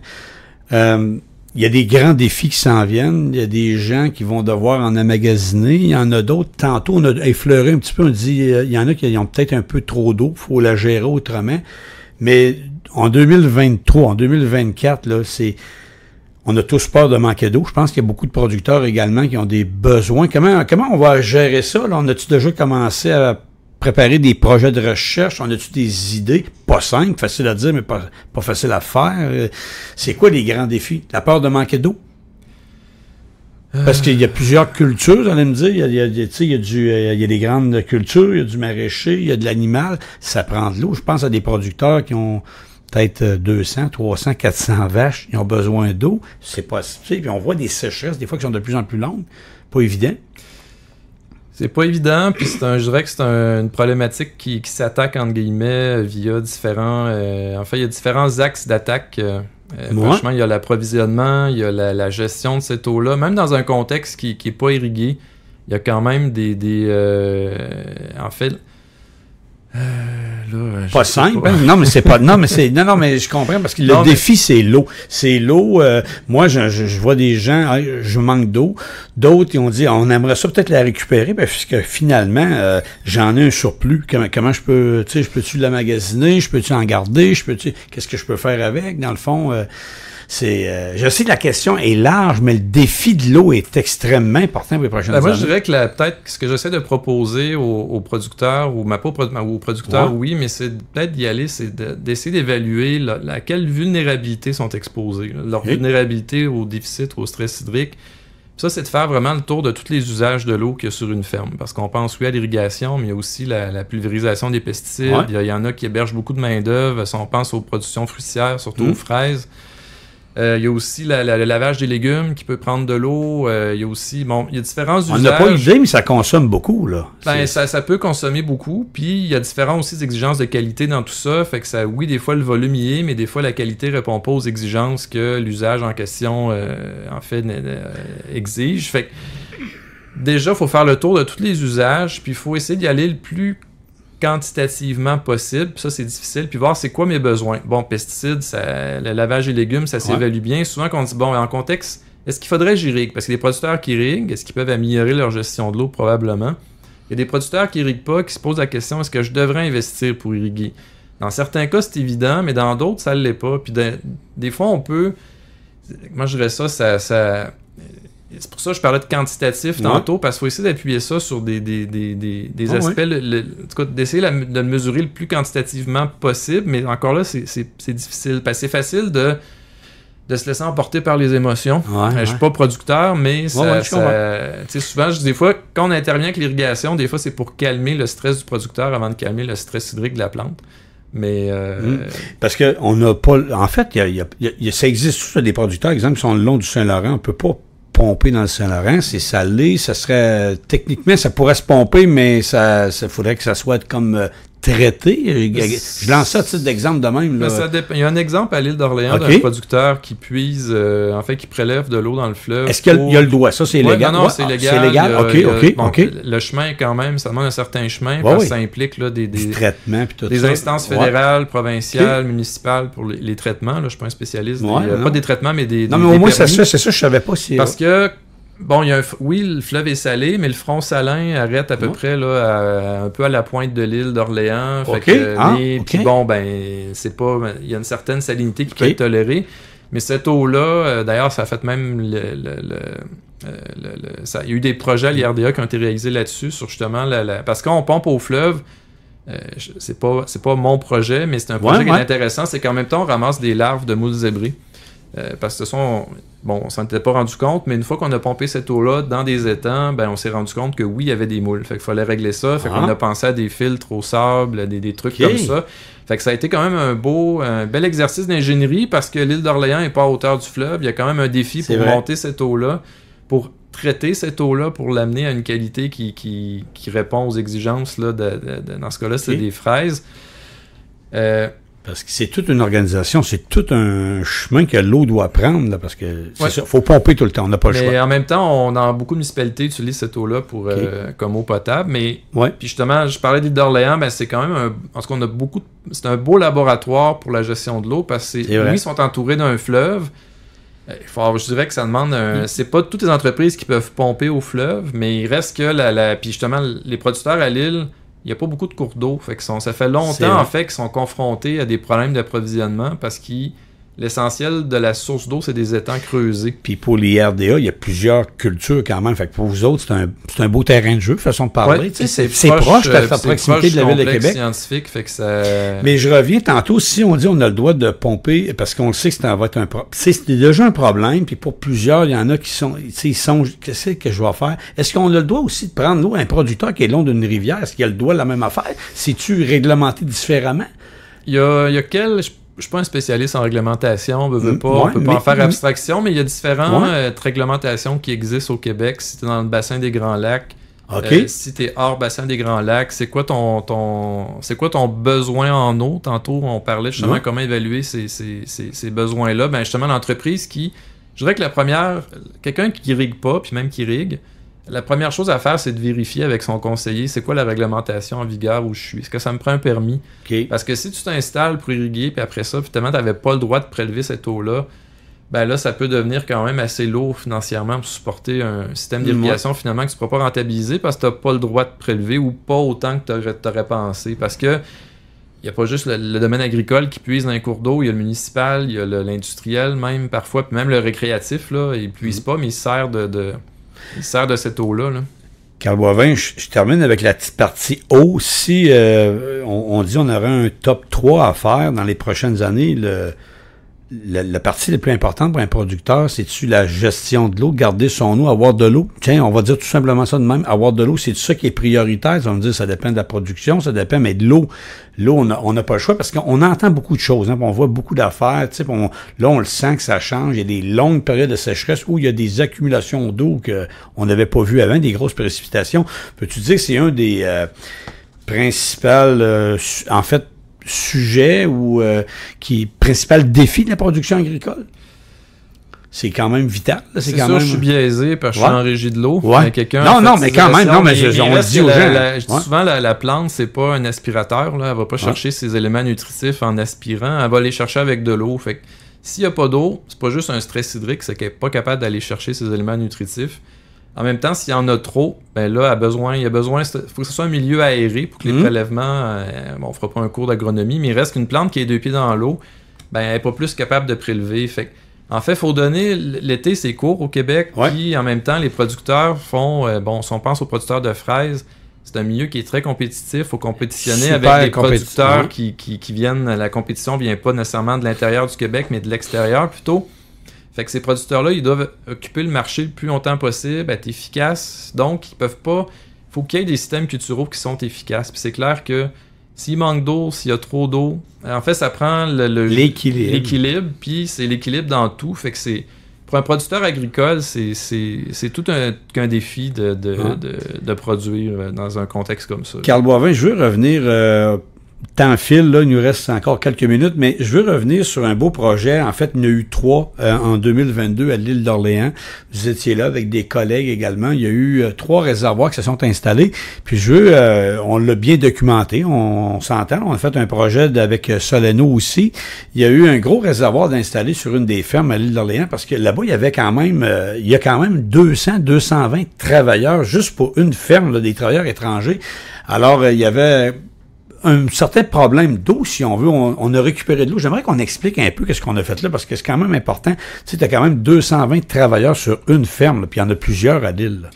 Il y a des grands défis qui s'en viennent. Il y a des gens qui vont devoir en emmagasiner. Il y en a d'autres. Tantôt, on a effleuré un petit peu. On dit, il y en a qui ont peut-être un peu trop d'eau. Il faut la gérer autrement. Mais en 2023, en 2024, là, On a tous peur de manquer d'eau. Je pense qu'il y a beaucoup de producteurs également qui ont des besoins. Comment on va gérer ça? Là? On a-tu déjà commencé à préparer des projets de recherche? On a-tu des idées? Pas simples, facile à dire, mais pas facile à faire. C'est quoi les grands défis? La peur de manquer d'eau? Parce qu'il y a plusieurs cultures, vous allez me dire. Il y a des grandes cultures, il y a du maraîcher, il y a de l'animal. Ça prend de l'eau. Je pense à des producteurs qui ont peut-être 200, 300, 400 vaches. Ils ont besoin d'eau. C'est pas... Puis on voit des sécheresses, des fois, qui sont de plus en plus longues. Pas évident. C'est pas évident, puis je dirais que c'est une problématique qui s'attaque, entre guillemets, via différents... en fait, il y a différents axes d'attaque. Franchement, il y a l'approvisionnement, il y a la gestion de cette eau-là. Même dans un contexte qui est pas irrigué, il y a quand même en fait... pas simple, hein? Non, mais c'est pas. Non, mais je comprends parce que le défi, c'est l'eau. C'est l'eau. Moi, je vois des gens, je manque d'eau. D'autres, ils ont dit, on aimerait ça peut-être la récupérer, parce que finalement, j'en ai un surplus. Comment je peux, je peux-tu la magasiner? Je peux-tu en garder? Qu'est-ce que je peux faire avec? Dans le fond, je sais que la question est large, mais le défi de l'eau est extrêmement important pour les prochaines années. Moi, je dirais que peut-être ce que j'essaie de proposer aux producteurs, ou aux producteurs, oui, mais c'est peut-être d'y aller, c'est d'essayer d'évaluer à quelle vulnérabilité sont exposés, leur vulnérabilité au déficit, au stress hydrique. Ça, c'est de faire vraiment le tour de tous les usages de l'eau qu'il y a sur une ferme. Parce qu'on pense, oui, à l'irrigation, mais il y a aussi la pulvérisation des pesticides. Il y en a qui hébergent beaucoup de main-d'œuvre. Si on pense aux productions fruitières, surtout aux fraises. Il y a aussi le lavage des légumes qui peut prendre de l'eau. Il y a aussi, il y a différents usages. On n'a pas idée, mais ça consomme beaucoup, là. Ça peut consommer beaucoup. Puis, il y a différentes aussi exigences de qualité dans tout ça. Fait que ça, oui, des fois, le volume y est, mais des fois, la qualité ne répond pas aux exigences que l'usage en question, exige. Fait que, déjà, il faut faire le tour de tous les usages, puis il faut essayer d'y aller le plus quantitativement possible, puis ça c'est difficile, puis voir c'est quoi mes besoins. Bon, pesticides, le lavage des légumes, ça s'évalue bien. Souvent qu'on dit, bon, en contexte, est-ce qu'il faudrait que j'irrigue? Parce que les producteurs qui irriguent, est-ce qu'ils peuvent améliorer leur gestion de l'eau? Probablement. Il y a des producteurs qui irriguent pas, qui se posent la question, est-ce que je devrais investir pour irriguer? Dans certains cas, c'est évident, mais dans d'autres, ça ne l'est pas. Puis des fois, on peut... Moi, je dirais ça c'est pour ça que je parlais de quantitatif tantôt, parce qu'il faut essayer d'appuyer ça sur des aspects, en tout cas, d'essayer de le mesurer le plus quantitativement possible, mais encore là, c'est difficile, parce que c'est facile de se laisser emporter par les émotions. Je suis pas producteur, mais souvent, des fois, quand on intervient avec l'irrigation, des fois, c'est pour calmer le stress du producteur avant de calmer le stress hydrique de la plante. Mais parce que on n'a pas... En fait, ça existe tous des producteurs, exemple, qui sont le long du Saint-Laurent, on peut pas pomper dans le Saint-Laurent, c'est salé, ça serait techniquement ça pourrait se pomper, mais ça faudrait que ça soit comme traité. Je lance ça à titre d'exemple de même. Là. Il y a un exemple à l'île d'Orléans d'un producteur qui puise, qui prélève de l'eau dans le fleuve. Est-ce qu'il y a le doigt? Ça, c'est légal? Non, c'est légal. C'est légal? OK. Le chemin, quand même, ça demande un certain chemin, parce que ça implique là, des traitements puis tout des ça. instances fédérales, provinciales, municipales pour les traitements. Là, je suis pas un spécialiste. Pas des traitements, mais des Non, mais au moins, ça se fait, c'est ça, je savais pas si... Parce que bon, oui, le fleuve est salé, mais le front salin arrête à peu près là, un peu à la pointe de l'île d'Orléans. Puis bon, c'est pas. Il y a une certaine salinité qui peut être tolérée. Mais cette eau-là, d'ailleurs, ça a fait même il y a eu des projets à l'IRDA qui ont été réalisés là-dessus, sur justement parce qu'on pompe au fleuve. C'est pas mon projet, mais c'est un projet qui est intéressant. C'est qu'en même temps, on ramasse des larves de moules zébrés. Parce que on s'en était pas rendu compte, mais une fois qu'on a pompé cette eau-là dans des étangs, on s'est rendu compte que oui, il y avait des moules. Fait qu'il fallait régler ça. Fait qu'on a pensé à des filtres au sable, des trucs comme ça. Fait que ça a été quand même un bel exercice d'ingénierie, parce que l'île d'Orléans n'est pas à hauteur du fleuve. Il y a quand même un défi pour monter cette eau-là, pour traiter cette eau-là, pour l'amener à une qualité qui répond aux exigences. Là, dans ce cas-là, c'est des fraises. Parce que c'est toute une organisation, c'est tout un chemin que l'eau doit prendre, là, parce que il faut pomper tout le temps, on n'a pas le choix. Mais en même temps, dans beaucoup de municipalités utilisent cette eau-là comme eau potable. Mais puis justement, je parlais d'île d'Orléans, c'est quand même parce qu'on a c'est un beau laboratoire pour la gestion de l'eau, parce que ils sont entourés d'un fleuve. Je dirais que ça demande c'est pas toutes les entreprises qui peuvent pomper au fleuve, mais il reste que puis justement, les producteurs à l'île, il n'y a pas beaucoup de cours d'eau. Ça fait longtemps, en fait, qu'ils sont confrontés à des problèmes d'approvisionnement, parce qu'ils l'essentiel de la source d'eau, c'est des étangs creusés. Puis pour l'IRDA, il y a plusieurs cultures quand même. Fait que pour vous autres, c'est un beau terrain de jeu, façon de parler. Ouais, c'est proche de la proximité de la ville de Québec. Scientifique, fait que ça... Mais je reviens tantôt, si on dit on a le droit de pomper, parce qu'on le sait que ça va être un problème. C'est déjà un problème, puis pour plusieurs, il y en a qui sont, ils songent, qu'est-ce que je vais faire? Est-ce qu'on a le droit aussi de prendre l'eau à un producteur qui est long d'une rivière? Est-ce qu'il a le droit de la même affaire? C'est-tu réglementé différemment? Il y a je suis pas un spécialiste en réglementation, on peut pas en faire abstraction, mais il y a différentes réglementations qui existent au Québec. Si tu es dans le bassin des Grands Lacs, si tu es hors bassin des Grands Lacs, c'est quoi ton besoin en eau? Tantôt, on parlait justement comment évaluer ces besoins-là. Ben justement, l'entreprise je dirais que la première, quelqu'un qui irrigue pas, puis même qui irrigue, la première chose à faire, c'est de vérifier avec son conseiller c'est quoi la réglementation en vigueur où je suis. Est-ce que ça me prend un permis? Parce que si tu t'installes pour irriguer, puis après ça, finalement, tu n'avais pas le droit de prélever cette eau-là, ben là, ça peut devenir quand même assez lourd financièrement pour supporter un système d'irrigation finalement que tu ne pourras pas rentabiliser parce que tu n'as pas le droit de prélever ou pas autant que tu aurais pensé. Parce que il n'y a pas juste le domaine agricole qui puise dans les cours d'eau, il y a le municipal, il y a l'industriel même parfois, puis même le récréatif, là, il ne puise pas, mais il sert de cette eau-là. Là. Carl Boivin, je termine avec la petite partie eau. Si on dit qu'on aurait un top 3 à faire dans les prochaines années, la partie la plus importante pour un producteur, c'est-tu la gestion de l'eau, garder son eau, avoir de l'eau? Tiens, on va dire tout simplement ça de même, avoir de l'eau, c'est ça qui est prioritaire. On va dire ça dépend de la production, ça dépend, mais de l'eau, on n'a pas le choix parce qu'on entend beaucoup de choses, hein, on voit beaucoup d'affaires, là on le sent que ça change, il y a des longues périodes de sécheresse où il y a des accumulations d'eau qu'on n'avait pas vues avant, des grosses précipitations. Peux-tu dire que c'est un des principales, en fait, sujet ou qui est principal défi de la production agricole? C'est quand même vital. Là, c'est quand ça, même... je suis biaisé parce que je suis en régie de l'eau. Ouais. Mais quand même, on le dit aux gens. Je dis souvent, la plante, c'est pas un aspirateur. Là. Elle va pas chercher ses éléments nutritifs en aspirant. Elle va les chercher avec de l'eau. Fait que s'il n'y a pas d'eau, c'est pas juste un stress hydrique, c'est qu'elle n'est pas capable d'aller chercher ses éléments nutritifs. En même temps, s'il y en a trop, ben là, il faut que ce soit un milieu aéré pour que les prélèvements, on fera pas un cours d'agronomie, mais il reste qu'une plante qui est 2 pieds dans l'eau, ben elle n'est pas plus capable de prélever. Fait en fait, il faut donner, l'été, c'est court au Québec, puis en même temps, les producteurs font, si on pense aux producteurs de fraises, c'est un milieu qui est très compétitif, il faut compétitionner avec des producteurs qui viennent, la compétition vient pas nécessairement de l'intérieur du Québec, mais de l'extérieur plutôt. Fait que ces producteurs-là, ils doivent occuper le marché le plus longtemps possible, être efficaces. Donc, ils peuvent pas... Il faut qu'il y ait des systèmes culturaux qui sont efficaces. Puis c'est clair que s'il manque d'eau, s'il y a trop d'eau, en fait, ça prend l'équilibre. Puis c'est l'équilibre dans tout. Fait que c'est... Pour un producteur agricole, c'est tout qu'un défi de produire dans un contexte comme ça. Carl Boivin, je veux revenir... temps file, là, il nous reste encore quelques minutes, mais je veux revenir sur un beau projet. En fait, il y en a eu 3 en 2022 à l'île d'Orléans. Vous étiez là avec des collègues également. Il y a eu 3 réservoirs qui se sont installés. Puis je veux, on l'a bien documenté, on s'entend. On a fait un projet avec Soleno aussi. Il y a eu un gros réservoir d'installer sur une des fermes à l'île d'Orléans parce que là-bas, il y avait quand même, 220 travailleurs juste pour une ferme, là, des travailleurs étrangers. Alors, il y avait un certain problème d'eau, si on veut. On a récupéré de l'eau. J'aimerais qu'on explique un peu qu'est-ce qu'on a fait là, parce que c'est quand même important. Tu sais, t'as quand même 220 travailleurs sur une ferme, là, puis il y en a plusieurs à l'île.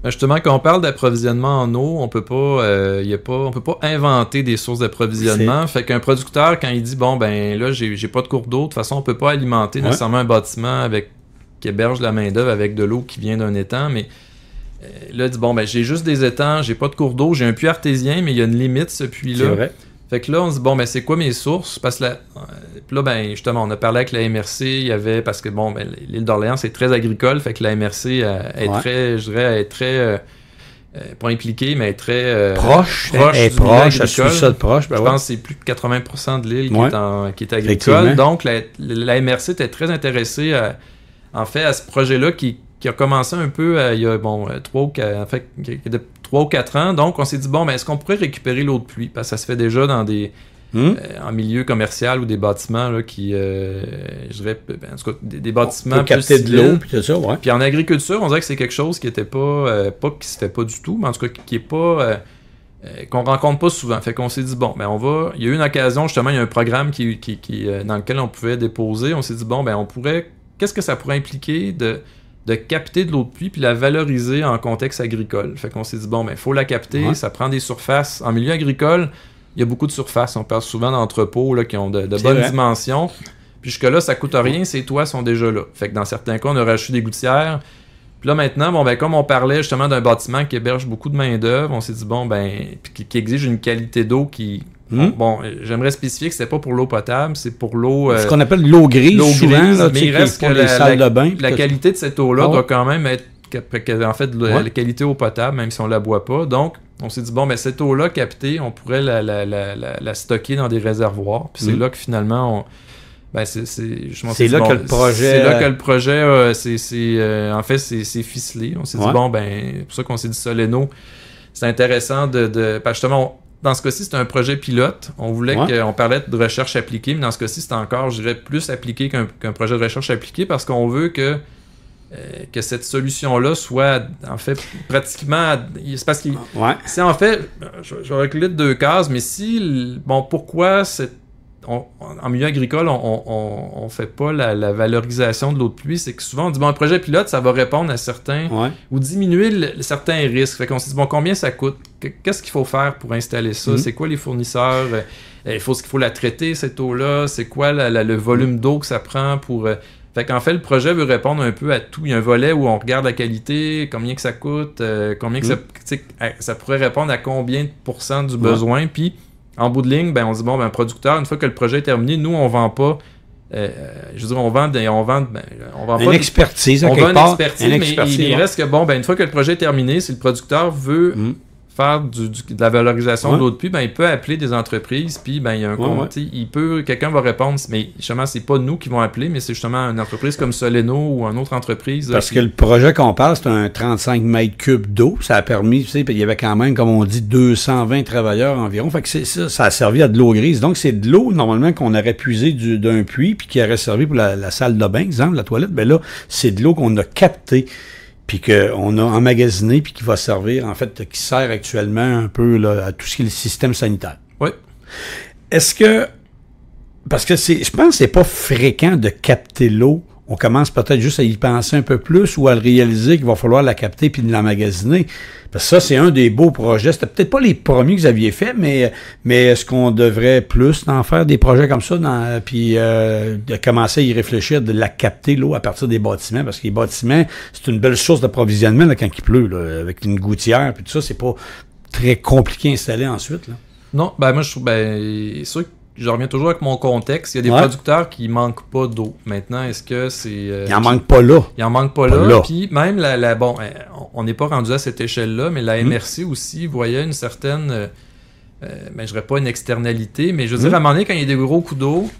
Ben justement, quand on parle d'approvisionnement en eau, on peut pas inventer des sources d'approvisionnement. Fait qu'un producteur, quand il dit, bon, ben là, j'ai pas de cours d'eau, de toute façon, on peut pas alimenter nécessairement un bâtiment qui héberge la main-d'œuvre avec de l'eau qui vient d'un étang, mais là, il dit, bon, ben j'ai juste des étangs, j'ai pas de cours d'eau, j'ai un puits artésien, mais il y a une limite, ce puits-là. C'est vrai. Fait que là, on se dit, bon, ben c'est quoi mes sources? Parce que là, ben justement, on a parlé avec la MRC, il y avait, parce que bon, ben l'île d'Orléans, c'est très agricole, fait que la MRC est très, je dirais, pas impliquée, mais très proche, elle suit ça de proche. Ben je pense que c'est plus de 80% de l'île qui est agricole. Donc, la MRC était très intéressée en fait à ce projet-là qui a commencé un peu il y a 3 ou 4 ans. Donc, on s'est dit, bon, ben, est-ce qu'on pourrait récupérer l'eau de pluie? Parce que ça se fait déjà dans des en milieu commercial ou des bâtiments là, qui, je dirais, en tout cas, des bâtiments pour capter de l'eau, puis tout ça, ouais. Puis en agriculture, on dirait que c'est quelque chose qui était pas qui se fait pas du tout, mais en tout cas, qui est pas qu'on rencontre pas souvent. Fait qu'on s'est dit, bon, ben il y a eu une occasion, justement, il y a un programme qui dans lequel on pouvait déposer. On s'est dit, bon, ben qu'est-ce que ça pourrait impliquer de capter de l'eau de pluie puis la valoriser en contexte agricole. Fait qu'on s'est dit, bon, ben il faut la capter, ça prend des surfaces. En milieu agricole, il y a beaucoup de surfaces. On parle souvent d'entrepôts là, qui ont de bonnes dimensions. Puis jusque-là, ça coûte rien, ces toits sont déjà là. Fait que dans certains cas, on a rajouté des gouttières. Puis là, maintenant, bon, ben comme on parlait justement d'un bâtiment qui héberge beaucoup de main-d'œuvre, on s'est dit, bon, ben, qui exige une qualité d'eau qui... Bon, j'aimerais spécifier que c'était pas pour l'eau potable, c'est pour l'eau... ce qu'on appelle l'eau grise, souvent, là, mais il reste que les salles de bain. La qualité de cette eau-là doit quand même être, en fait, la qualité eau potable, même si on la boit pas. Donc, on s'est dit, bon, ben cette eau-là captée, on pourrait la stocker dans des réservoirs. Puis c'est là que finalement, c'est là que le projet, en fait, c'est ficelé. On s'est dit, bon, ben, c'est pour ça qu'on s'est dit Soleno, c'est intéressant parce que justement, dans ce cas-ci, c'était un projet pilote. On voulait qu'on parlait de recherche appliquée, mais dans ce cas-ci, c'est encore, je dirais, plus appliqué qu'un projet de recherche appliquée parce qu'on veut que cette solution-là soit, en fait, pratiquement... C'est parce que... C'est en fait... Je vais reculer de 2 cases, mais si... Bon, pourquoi en milieu agricole, on fait pas la valorisation de l'eau de pluie, c'est que souvent on dit, bon, un projet pilote, ça va répondre à certains... ou diminuer certains risques. Fait qu'on s'est dit, bon, combien ça coûte? Qu'est-ce qu'il faut faire pour installer ça? C'est quoi les fournisseurs? Il faut la traiter, cette eau-là? C'est quoi le volume d'eau que ça prend pour... Fait qu'en fait, le projet veut répondre un peu à tout. Il y a un volet où on regarde la qualité, combien que ça coûte, combien que ça pourrait répondre à combien de pourcents du besoin. Puis, en bout de ligne, ben, on dit, bon, ben, producteur, une fois que le projet est terminé, nous, on vend pas... je veux dire, on vend une expertise, mais il reste que, bon, ben, une fois que le projet est terminé, si le producteur veut... faire de la valorisation de l'eau de pluie, ben, il peut appeler des entreprises, puis ben, il y a un compte, quelqu'un va répondre, mais justement, c'est pas nous qui vont appeler, mais c'est justement une entreprise comme Soleno ou une autre entreprise. Parce que le projet qu'on parle, c'est un 35 mètres cubes d'eau, ça a permis, tu sais, il y avait quand même, comme on dit, 220 travailleurs environ, fait que ça a servi à de l'eau grise, donc c'est de l'eau, normalement, qu'on aurait puisé d'un puits, puis qui aurait servi pour la salle de bain, exemple, la toilette, ben là, c'est de l'eau qu'on a captée, puis qu'on a emmagasiné, puis qui va servir, en fait, qui sert actuellement un peu là, à tout ce qui est le système sanitaire. Oui. Est-ce que... Parce que je pense que c'est pas fréquent de capter l'eau. On commence peut-être juste à y penser un peu plus ou à le réaliser qu'il va falloir la capter puis de l'emmagasiner. Parce que ça, c'est un des beaux projets. C'était peut-être pas les premiers que vous aviez fait, mais est-ce qu'on devrait plus en faire des projets comme ça, puis de commencer à y réfléchir, de la capter, l'eau, à partir des bâtiments? Parce que les bâtiments, c'est une belle source d'approvisionnement là, quand il pleut, là, avec une gouttière, puis tout ça, c'est pas très compliqué à installer ensuite. Là. Non, ben moi, je trouve, c'est sûr que je reviens toujours avec mon contexte. Il y a des producteurs qui manquent pas d'eau. Maintenant, est-ce que c'est... il en manque pas là. Il en manque pas là. Puis même, on n'est pas rendu à cette échelle-là, mais la MRC aussi voyait une certaine... je dirais pas une externalité, mais je veux dire, à un moment donné, quand il y a des gros coups d'eau,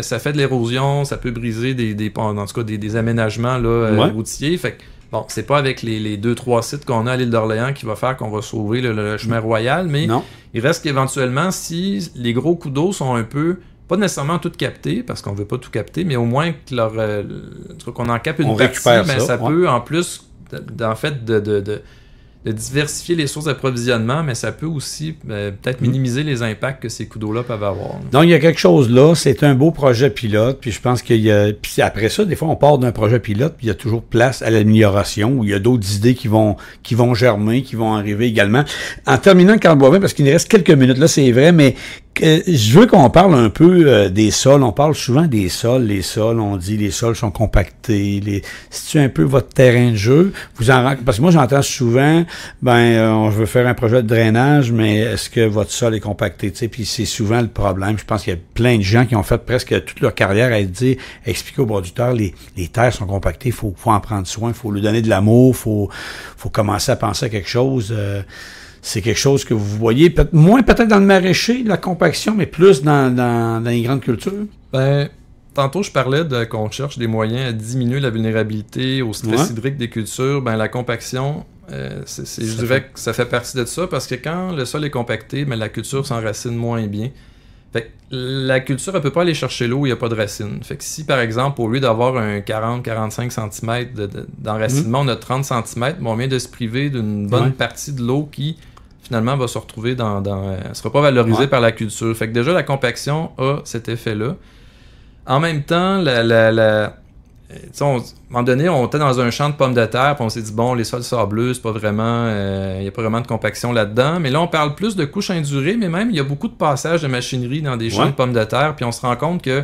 ça fait de l'érosion, ça peut briser en tout cas des aménagements là, routiers. Fait que, bon, c'est pas avec les 2-3 sites qu'on a à l'île d'Orléans qui va faire qu'on va sauver le chemin royal, mais il reste qu'éventuellement, si les gros coups d'eau sont un peu, pas nécessairement tout captés, parce qu'on veut pas tout capter, mais au moins que qu'on en capte une partie, ça peut, en plus, en fait, de diversifier les sources d'approvisionnement, mais ça peut aussi peut-être minimiser les impacts que ces coups d'eau-là peuvent avoir. Donc, il y a quelque chose là, c'est un beau projet pilote, puis je pense qu'il y a... Puis après ça, des fois, on part d'un projet pilote, puis il y a toujours place à l'amélioration, où il y a d'autres idées qui vont germer, qui vont arriver également. En terminant, Carl Boivin, parce qu'il nous reste quelques minutes, là, c'est vrai, mais je veux qu'on parle un peu des sols. On parle souvent des sols. Les sols, on dit les sols sont compactés. C'est-tu un peu votre terrain de jeu? Parce que moi, j'entends souvent, je veux faire un projet de drainage, mais est-ce que votre sol est compacté? Tu sais, puis c'est souvent le problème. Je pense qu'il y a plein de gens qui ont fait presque toute leur carrière à dire, expliquer aux producteurs, les terres sont compactées, faut en prendre soin, faut lui donner de l'amour, faut commencer à penser à quelque chose. C'est quelque chose que vous voyez, moins peut-être dans le maraîcher, la compaction, mais plus dans les grandes cultures? Tantôt, je parlais qu'on cherche des moyens à diminuer la vulnérabilité au stress hydrique des cultures. La compaction, je dirais que ça fait partie de ça, parce que quand le sol est compacté, la culture s'enracine moins bien. Fait que la culture, elle peut pas aller chercher l'eau où il n'y a pas de racines. Fait que si, par exemple, au lieu d'avoir un 40-45 cm d'enracinement, on a 30 cm, on vient de se priver d'une bonne partie de l'eau qui finalement, va se retrouver ne sera pas valorisé par la culture. Fait que déjà, la compaction a cet effet-là. En même temps, à un moment donné, on était dans un champ de pommes de terre, puis on s'est dit, bon, les sols sableux, c'est pas vraiment, il n'y a pas vraiment de compaction là-dedans. Mais là, on parle plus de couches indurées, mais même, il y a beaucoup de passages de machinerie dans des champs de pommes de terre, puis on se rend compte que,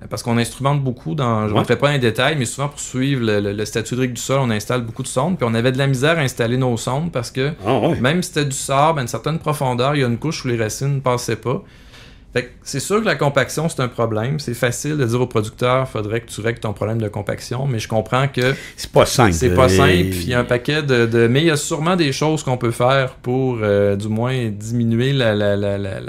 parce qu'on instrumente beaucoup, je ne rentrerai pas dans les détails, mais souvent pour suivre le statut hydrique du sol, on installe beaucoup de sondes, puis on avait de la misère à installer nos sondes, parce que même si c'était du sable, à une certaine profondeur, il y a une couche où les racines ne passaient pas. Fait que c'est sûr que la compaction, c'est un problème. C'est facile de dire aux producteurs, faudrait que tu règles ton problème de compaction, mais je comprends que c'est pas simple. C'est pas simple. Il y a un paquet mais il y a sûrement des choses qu'on peut faire pour, du moins, diminuer la...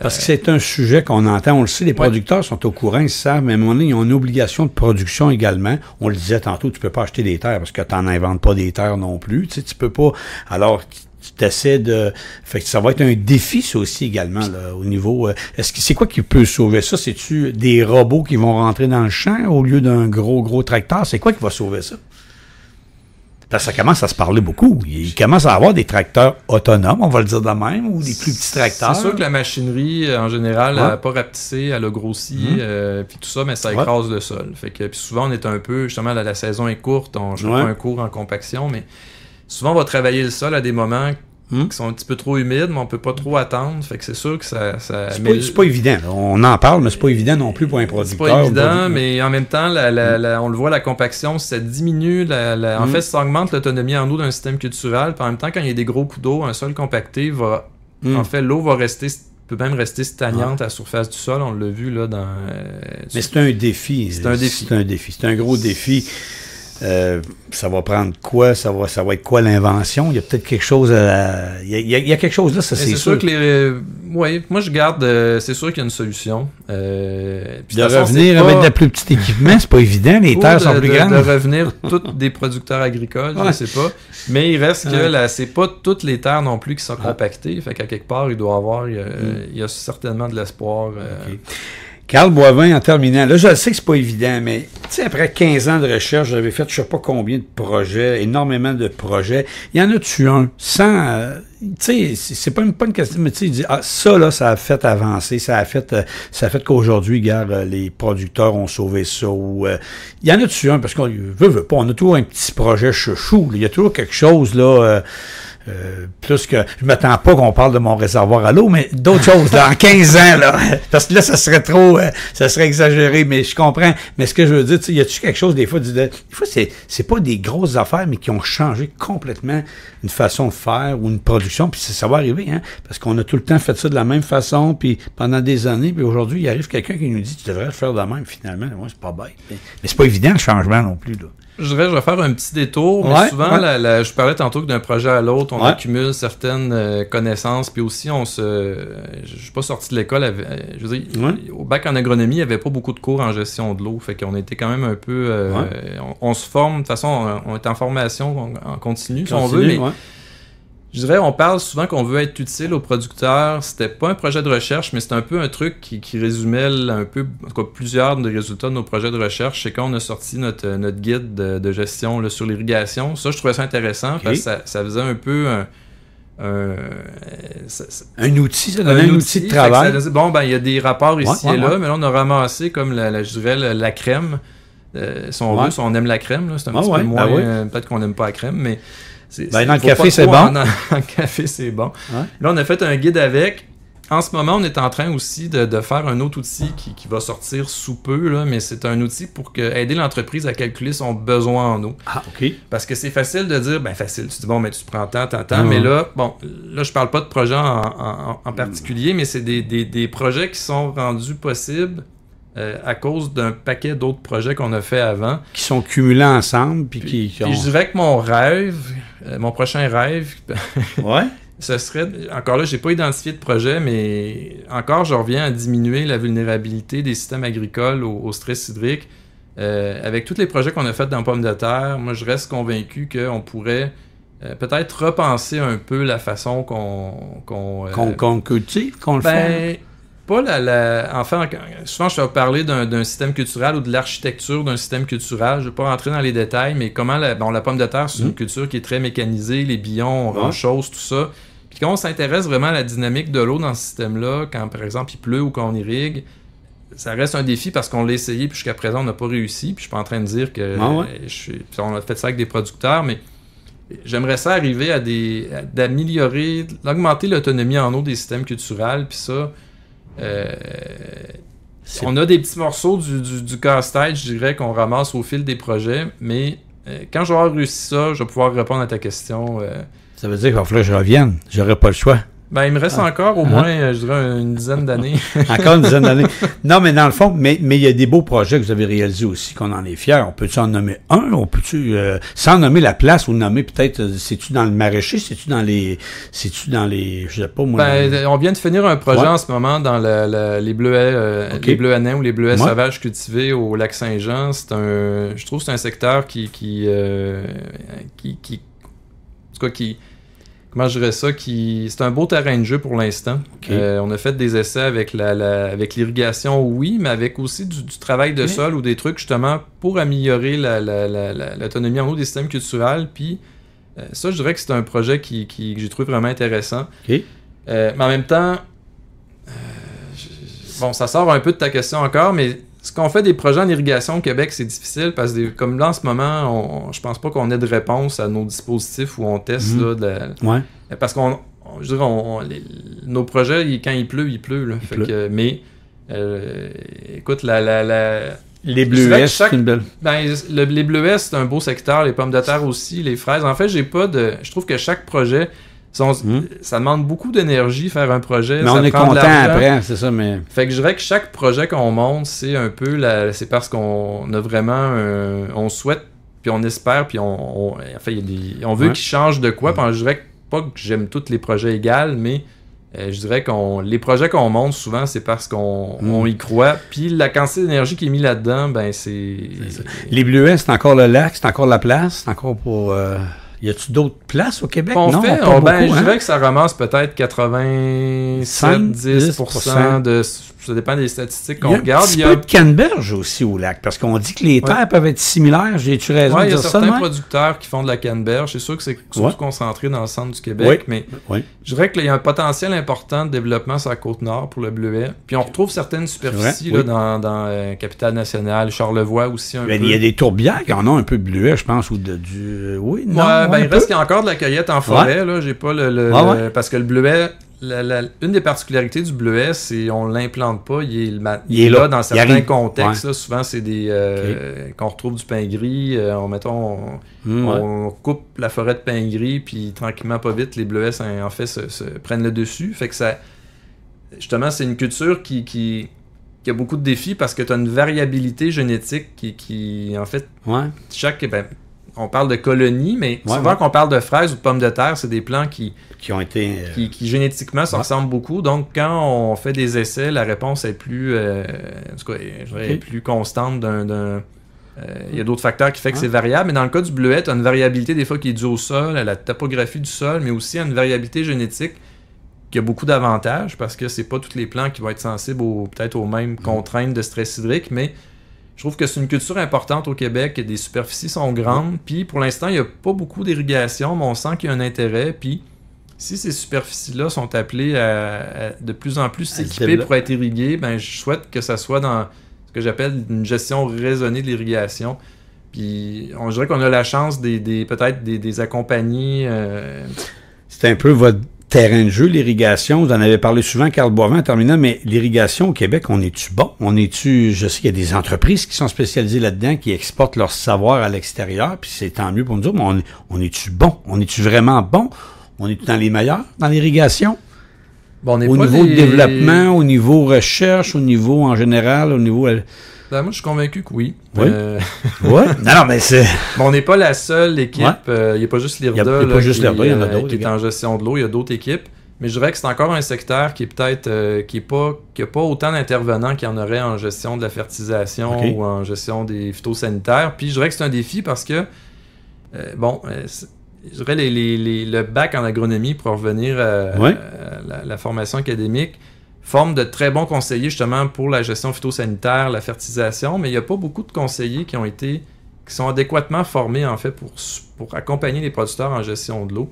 Parce que c'est un sujet qu'on entend. On le sait, les producteurs sont au courant, ils savent, mais à un moment donné, ils ont une obligation de production également. On le disait tantôt, tu peux pas acheter des terres parce que tu n'en inventes pas des terres non plus. Tu sais, tu peux pas... Alors... Tu essaies de... Fait que ça va être un défi, ça aussi, également, là, au niveau... Est-ce que c'est quoi qui peut sauver ça? C'est-tu des robots qui vont rentrer dans le champ au lieu d'un gros tracteur? C'est quoi qui va sauver ça? Parce que ça commence à se parler beaucoup. Il commence à avoir des tracteurs autonomes, on va le dire de même, ou des plus petits tracteurs. C'est sûr que la machinerie, en général, elle n'a pas rapetissé, elle a grossi, puis tout ça, mais ça écrase le sol. Fait que puis souvent, on est un peu... Justement, la saison est courte, je fais un cours en compaction, mais... Souvent, on va travailler le sol à des moments qui sont un petit peu trop humides, mais on peut pas trop attendre. Fait que c'est sûr que ça c'est pas évident. Là. On en parle, mais c'est pas évident non plus pour un producteur. C'est pas évident, mais en même temps, on le voit, la compaction, ça diminue. En fait, ça augmente l'autonomie en eau d'un système culturel. Puis en même temps, quand il y a des gros coups d'eau, un sol compacté va... En fait, l'eau va peut même rester stagnante à la surface du sol. On l'a vu là dans... mais c'est un défi. C'est un gros défi. Ça va prendre quoi? Ça va être quoi l'invention? Il y a peut-être quelque chose il y a quelque chose là, ça c'est sûr. Que moi je garde... c'est sûr qu'il y a une solution. Puis de revenir avec de plus petits équipements, c'est pas évident, les terres sont plus grandes. De revenir tous des producteurs agricoles, je sais pas. Mais il reste que c'est pas toutes les terres non plus qui sont compactées. Fait qu'à quelque part, il y a certainement de l'espoir. Carl Boivin, en terminant, là, je sais que c'est pas évident, mais, tu sais, après 15 ans de recherche, j'avais fait je sais pas combien de projets, énormément de projets. Il y en a-tu un sans, tu sais, c'est pas une question, mais tu sais, il dit, ça, là, ça a fait avancer, ça a fait qu'aujourd'hui, regarde, les producteurs ont sauvé ça, ou, il y en a-tu un, parce qu'on veut pas, on a toujours un petit projet chouchou, il y a toujours quelque chose, là, plus que je m'attends pas qu'on parle de mon réservoir à l'eau, mais d'autres choses là, en 15 ans là, parce que là ça serait exagéré, mais je comprends. Mais ce que je veux dire, y a-tu quelque chose des fois c'est pas des grosses affaires, mais qui ont changé complètement une façon de faire ou une production, puis ça va arriver, hein, parce qu'on a tout le temps fait ça de la même façon, puis pendant des années, puis aujourd'hui il arrive quelqu'un qui nous dit tu devrais le faire de la même finalement. Ouais, c'est pas bête, mais c'est pas évident le changement non plus là. Je vais faire un petit détour, mais souvent, je parlais tantôt que d'un projet à l'autre, on accumule certaines connaissances, puis aussi, je suis pas sorti de l'école, je veux dire, au bac en agronomie, il n'y avait pas beaucoup de cours en gestion de l'eau, fait qu'on était quand même un peu... on se forme, de toute façon, on est en formation en continu, si on veut, mais... Je dirais, on parle souvent qu'on veut être utile aux producteurs. C'était pas un projet de recherche, mais c'est un peu un truc qui résumait un peu, en tout cas, plusieurs des résultats de nos projets de recherche. C'est quand on a sorti notre guide de gestion là, sur l'irrigation. Ça, je trouvais ça intéressant parce que ça faisait un peu un outil, ça donnait un outil de travail. Ça disait, il y a des rapports ici et là, mais là, on a ramassé comme je dirais, la crème. Si on veut, si on aime la crème, là, c'est un petit peu moins... peut-être qu'on n'aime pas la crème, mais... dans le café, c'est bon. Dans le café, c'est bon. Là, on a fait un guide avec. En ce moment, on est en train aussi de faire un autre outil qui va sortir sous peu, là, mais c'est un outil pour aider l'entreprise à calculer son besoin en eau. Ah, OK. Parce que c'est facile de dire, facile, tu dis, mais tu prends tant, mais là, je parle pas de projet en particulier, mais c'est des projets qui sont rendus possibles à cause d'un paquet d'autres projets qu'on a fait avant. Qui sont cumulés ensemble. Puis je dirais que mon prochain rêve, ce serait, encore là, j'ai pas identifié de projet, mais encore, je reviens à diminuer la vulnérabilité des systèmes agricoles au stress hydrique. Avec tous les projets qu'on a faits dans Pommes de terre, moi, je reste convaincu qu'on pourrait peut-être repenser un peu la façon qu'on cultive, qu'on le fait. Pas enfin, souvent, je vais parler d'un système culturel ou de l'architecture d'un système culturel. Je ne vais pas rentrer dans les détails, mais comment la pomme de terre, c'est une culture qui est très mécanisée, les billons, on chose, tout ça. Puis Puis quand on s'intéresse vraiment à la dynamique de l'eau dans ce système-là, quand par exemple il pleut ou qu'on irrigue, ça reste un défi parce qu'on l'a essayé puis jusqu'à présent on n'a pas réussi. Puis je suis pas en train de dire que on a fait ça avec des producteurs, mais j'aimerais ça arriver à d'améliorer, d'augmenter l'autonomie en eau des systèmes culturels. Puis ça, on a des petits morceaux du casse-tête, je dirais, qu'on ramasse au fil des projets, mais quand je vais avoir réussi ça, je vais pouvoir répondre à ta question. Ça veut dire qu'il va falloir que je revienne. J'aurai pas le choix. Ben, il me reste encore au moins, je dirais, une dizaine d'années. Encore une dizaine d'années. Non, mais dans le fond, mais il y a des beaux projets que vous avez réalisés aussi, qu'on en est fiers. On peut-tu en nommer un? On peut-tu, sans nommer la place, ou nommer peut-être, c'est-tu dans le maraîcher? C'est-tu dans les, je sais pas, moi. Ben, on vient de finir un projet en ce moment dans les bleuets, les bleuets nains ou les bleuets sauvages cultivés au lac Saint-Jean. Je trouve que c'est un secteur comment je dirais ça, c'est un beau terrain de jeu pour l'instant. On a fait des essais avec l'irrigation, oui, mais avec aussi du travail de sol ou des trucs justement pour améliorer l'autonomie en eau des systèmes culturels. Puis ça, je dirais que c'est un projet que j'ai trouvé vraiment intéressant. Mais en même temps, bon, ça sort un peu de ta question encore, mais ce qu'on fait des projets en irrigation au Québec, c'est difficile parce que comme là en ce moment, je pense pas qu'on ait de réponse à nos dispositifs où on teste parce qu'on je dirais nos projets, quand il pleut, là. Mais écoute, les bleuets, c'est une belle. Les bleuets, c'est un beau secteur, les pommes de terre aussi, les fraises. En fait, je trouve que chaque projet ça demande beaucoup d'énergie faire un projet. Mais on est content après, c'est ça. Mais fait que je dirais que chaque projet qu'on monte, c'est un peu c'est parce qu'on a vraiment on souhaite, puis on espère, puis on veut qu'il change de quoi. Puis je dirais pas que j'aime tous les projets égales, mais je dirais les projets qu'on monte souvent, c'est parce qu'on y croit. Puis la quantité d'énergie qui est mise là-dedans, ben c'est... Les bleuets, c'est encore le lac, c'est encore la place, c'est encore pour... Y a-tu d'autres places au Québec? Je dirais que ça ramasse peut-être 87-10% de... Ça dépend des statistiques qu'on regarde. Il y a un petit peu de canneberge aussi au lac, parce qu'on dit que les terres peuvent être similaires. J'ai-tu raison de dire ça? Il y a certains producteurs qui font de la canneberge. C'est sûr que c'est surtout concentré dans le centre du Québec, mais je dirais qu'il y a un potentiel important de développement sur la Côte-Nord pour le bleuet. Puis on retrouve certaines superficies dans Capitale-Nationale, Charlevoix aussi un peu. Il y a des tourbières qui en ont un peu de bleuet, je pense, ou du... Oui, non. Il reste qu'il y a encore de la cueillette en forêt. Là, j'ai pas parce que le bleuet... une des particularités du bleuet, c'est on l'implante pas, il est là dans certains contextes. Là, souvent, c'est des qu'on retrouve du pin gris. On coupe la forêt de pin gris, puis tranquillement, pas vite, les bleuets en fait se prennent le dessus. Fait que ça, justement, c'est une culture qui a beaucoup de défis parce que tu as une variabilité génétique qui en fait, on parle de colonies, mais souvent quand on parle de fraises ou de pommes de terre, c'est des plants qui génétiquement se ressemblent beaucoup. Donc, quand on fait des essais, la réponse est plus, plus constante il y a d'autres facteurs qui font que c'est variable. Mais dans le cas du bleuet, tu as une variabilité des fois qui est due au sol, à la topographie du sol, mais aussi à une variabilité génétique qui a beaucoup d'avantages parce que c'est pas tous les plants qui vont être sensibles peut-être aux mêmes contraintes de stress hydrique, mais je trouve que c'est une culture importante au Québec, les superficies sont grandes, puis pour l'instant, il n'y a pas beaucoup d'irrigation, mais on sent qu'il y a un intérêt, puis si ces superficies-là sont appelées à de plus en plus s'équiper pour être irriguées, ben je souhaite que ça soit dans ce que j'appelle une gestion raisonnée de l'irrigation. Puis on dirait qu'on a la chance peut-être des accompagner. C'est un peu votre terrain de jeu, l'irrigation. Vous en avez parlé souvent, Carl Boivin, en terminant, mais l'irrigation au Québec, je sais qu'il y a des entreprises qui sont spécialisées là-dedans, qui exportent leur savoir à l'extérieur, puis c'est tant mieux pour nous dire, mais on est-tu bon? On est-tu vraiment bon? On est dans les meilleurs dans l'irrigation? Au niveau de développement, au niveau recherche, au niveau en général, au niveau... moi, je suis convaincu que oui. Non, mais c'est... on n'est pas la seule équipe. Il n'y a pas juste l'IRDA il y en a d'autres, qui est en gestion de l'eau. Il y a d'autres équipes. Mais je dirais que c'est encore un secteur qui est peut-être... qui n'a pas autant d'intervenants qu'il y en aurait en gestion de la fertilisation ou en gestion des phytosanitaires. Puis je dirais que c'est un défi parce que... je dirais le bac en agronomie, pour revenir à la formation académique, forme de très bons conseillers justement pour la gestion phytosanitaire, la fertilisation, mais il n'y a pas beaucoup de conseillers qui sont adéquatement formés en fait pour accompagner les producteurs en gestion de l'eau.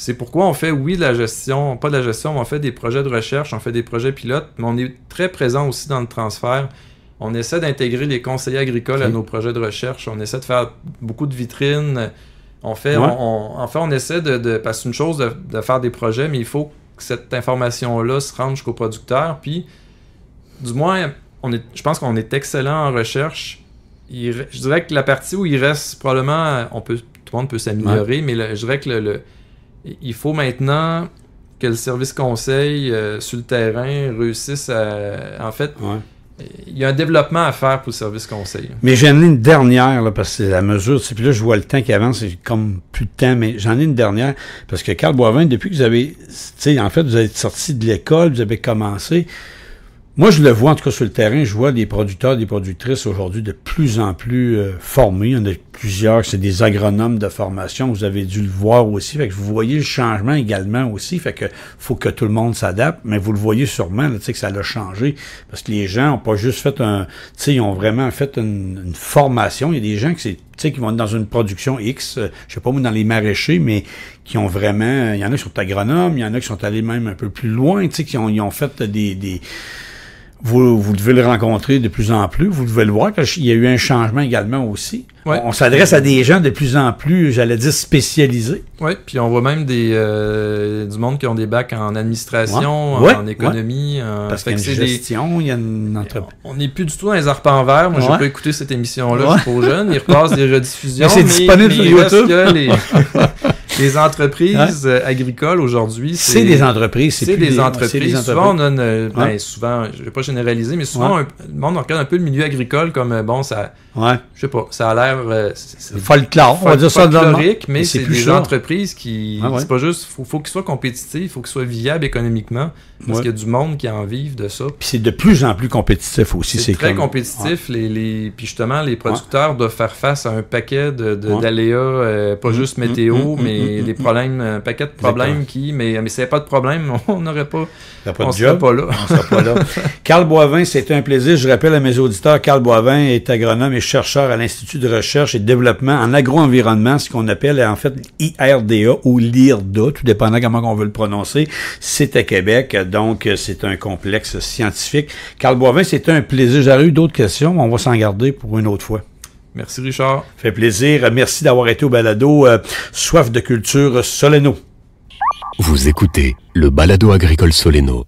C'est pourquoi on fait, oui, de la gestion, pas de la gestion, mais on fait des projets de recherche, on fait des projets pilotes, mais on est très présent aussi dans le transfert. On essaie d'intégrer les conseillers agricoles à nos projets de recherche. On essaie de faire beaucoup de vitrines. En fait, on essaie parce que c'est une chose de faire des projets, mais il faut que cette information-là se rende jusqu'au producteur. Puis, du moins, je pense qu'on est excellent en recherche. Je dirais que la partie où il reste probablement, tout le monde peut s'améliorer, mais je dirais que il faut maintenant que le service conseil sur le terrain réussisse à... En fait, il y a un développement à faire pour le service conseil. Mais j'en ai une dernière, là, parce que c'est la mesure. Puis là, je vois le temps qui avance, c'est comme plus de temps, mais j'en ai une dernière. Parce que Carl Boivin, depuis que vous avez... Tu sais, en fait, vous êtes sorti de l'école, vous avez commencé... Moi, je le vois, en tout cas, sur le terrain, je vois des producteurs, des productrices aujourd'hui de plus en plus formés. Il y en a plusieurs, c'est des agronomes de formation. Vous avez dû le voir aussi. Fait que vous voyez le changement également aussi. Fait que faut que tout le monde s'adapte. Mais vous le voyez sûrement, là, que ça l'a changé. Parce que les gens n'ont pas juste fait ils ont vraiment fait une formation. Il y a des gens qui vont être dans une production X, je sais pas moi, dans les maraîchers, mais qui ont vraiment... Il y en a qui sont agronomes, il y en a qui sont allés même un peu plus loin, ils ont fait des vous devez le rencontrer de plus en plus. Vous devez le voir qu'il y a eu un changement également aussi. Ouais. On s'adresse à des gens de plus en plus, j'allais dire, spécialisés. Oui, puis on voit même du monde qui ont des bacs en administration, en économie. Parce qu'il y a une gestion, il y a une entreprise. On n'est plus du tout dans les arpents verts. Moi, j'ai pas écouté cette émission-là, je suis trop jeune. Ils repassent des rediffusions. Mais c'est disponible sur YouTube. Les entreprises agricoles aujourd'hui, c'est des entreprises. C'est des entreprises. Souvent, on a souvent, je ne vais pas généraliser, mais souvent, le monde regarde un peu le milieu agricole comme, je sais pas, ça a l'air... folklore, on va dire ça de folklorique, mais c'est des entreprises qui... C'est pas juste... faut qu'ils soient compétitifs, il faut qu'ils soient viables économiquement, parce qu'il y a du monde qui en vive de ça. Puis c'est de plus en plus compétitif aussi. C'est très compétitif. Puis justement, les producteurs doivent faire face à un paquet d'aléas, pas juste météo, mais des problèmes, un paquet de problèmes mais s'il n'y avait pas de problème, on n'aurait pas... On serait pas là. Carl Boivin, c'était un plaisir. Je rappelle à mes auditeurs, Carl Boivin est agronome et chercheur à l'Institut de recherche et de développement en agro-environnement, ce qu'on appelle en fait IRDA ou l'IRDA, tout dépendant comment on veut le prononcer. C'est à Québec, donc c'est un complexe scientifique. Carl Boivin, c'était un plaisir. J'aurais eu d'autres questions, on va s'en garder pour une autre fois. Merci Richard. Fait plaisir. Merci d'avoir été au balado Soif de culture Soleno. Vous écoutez le balado agricole Soleno.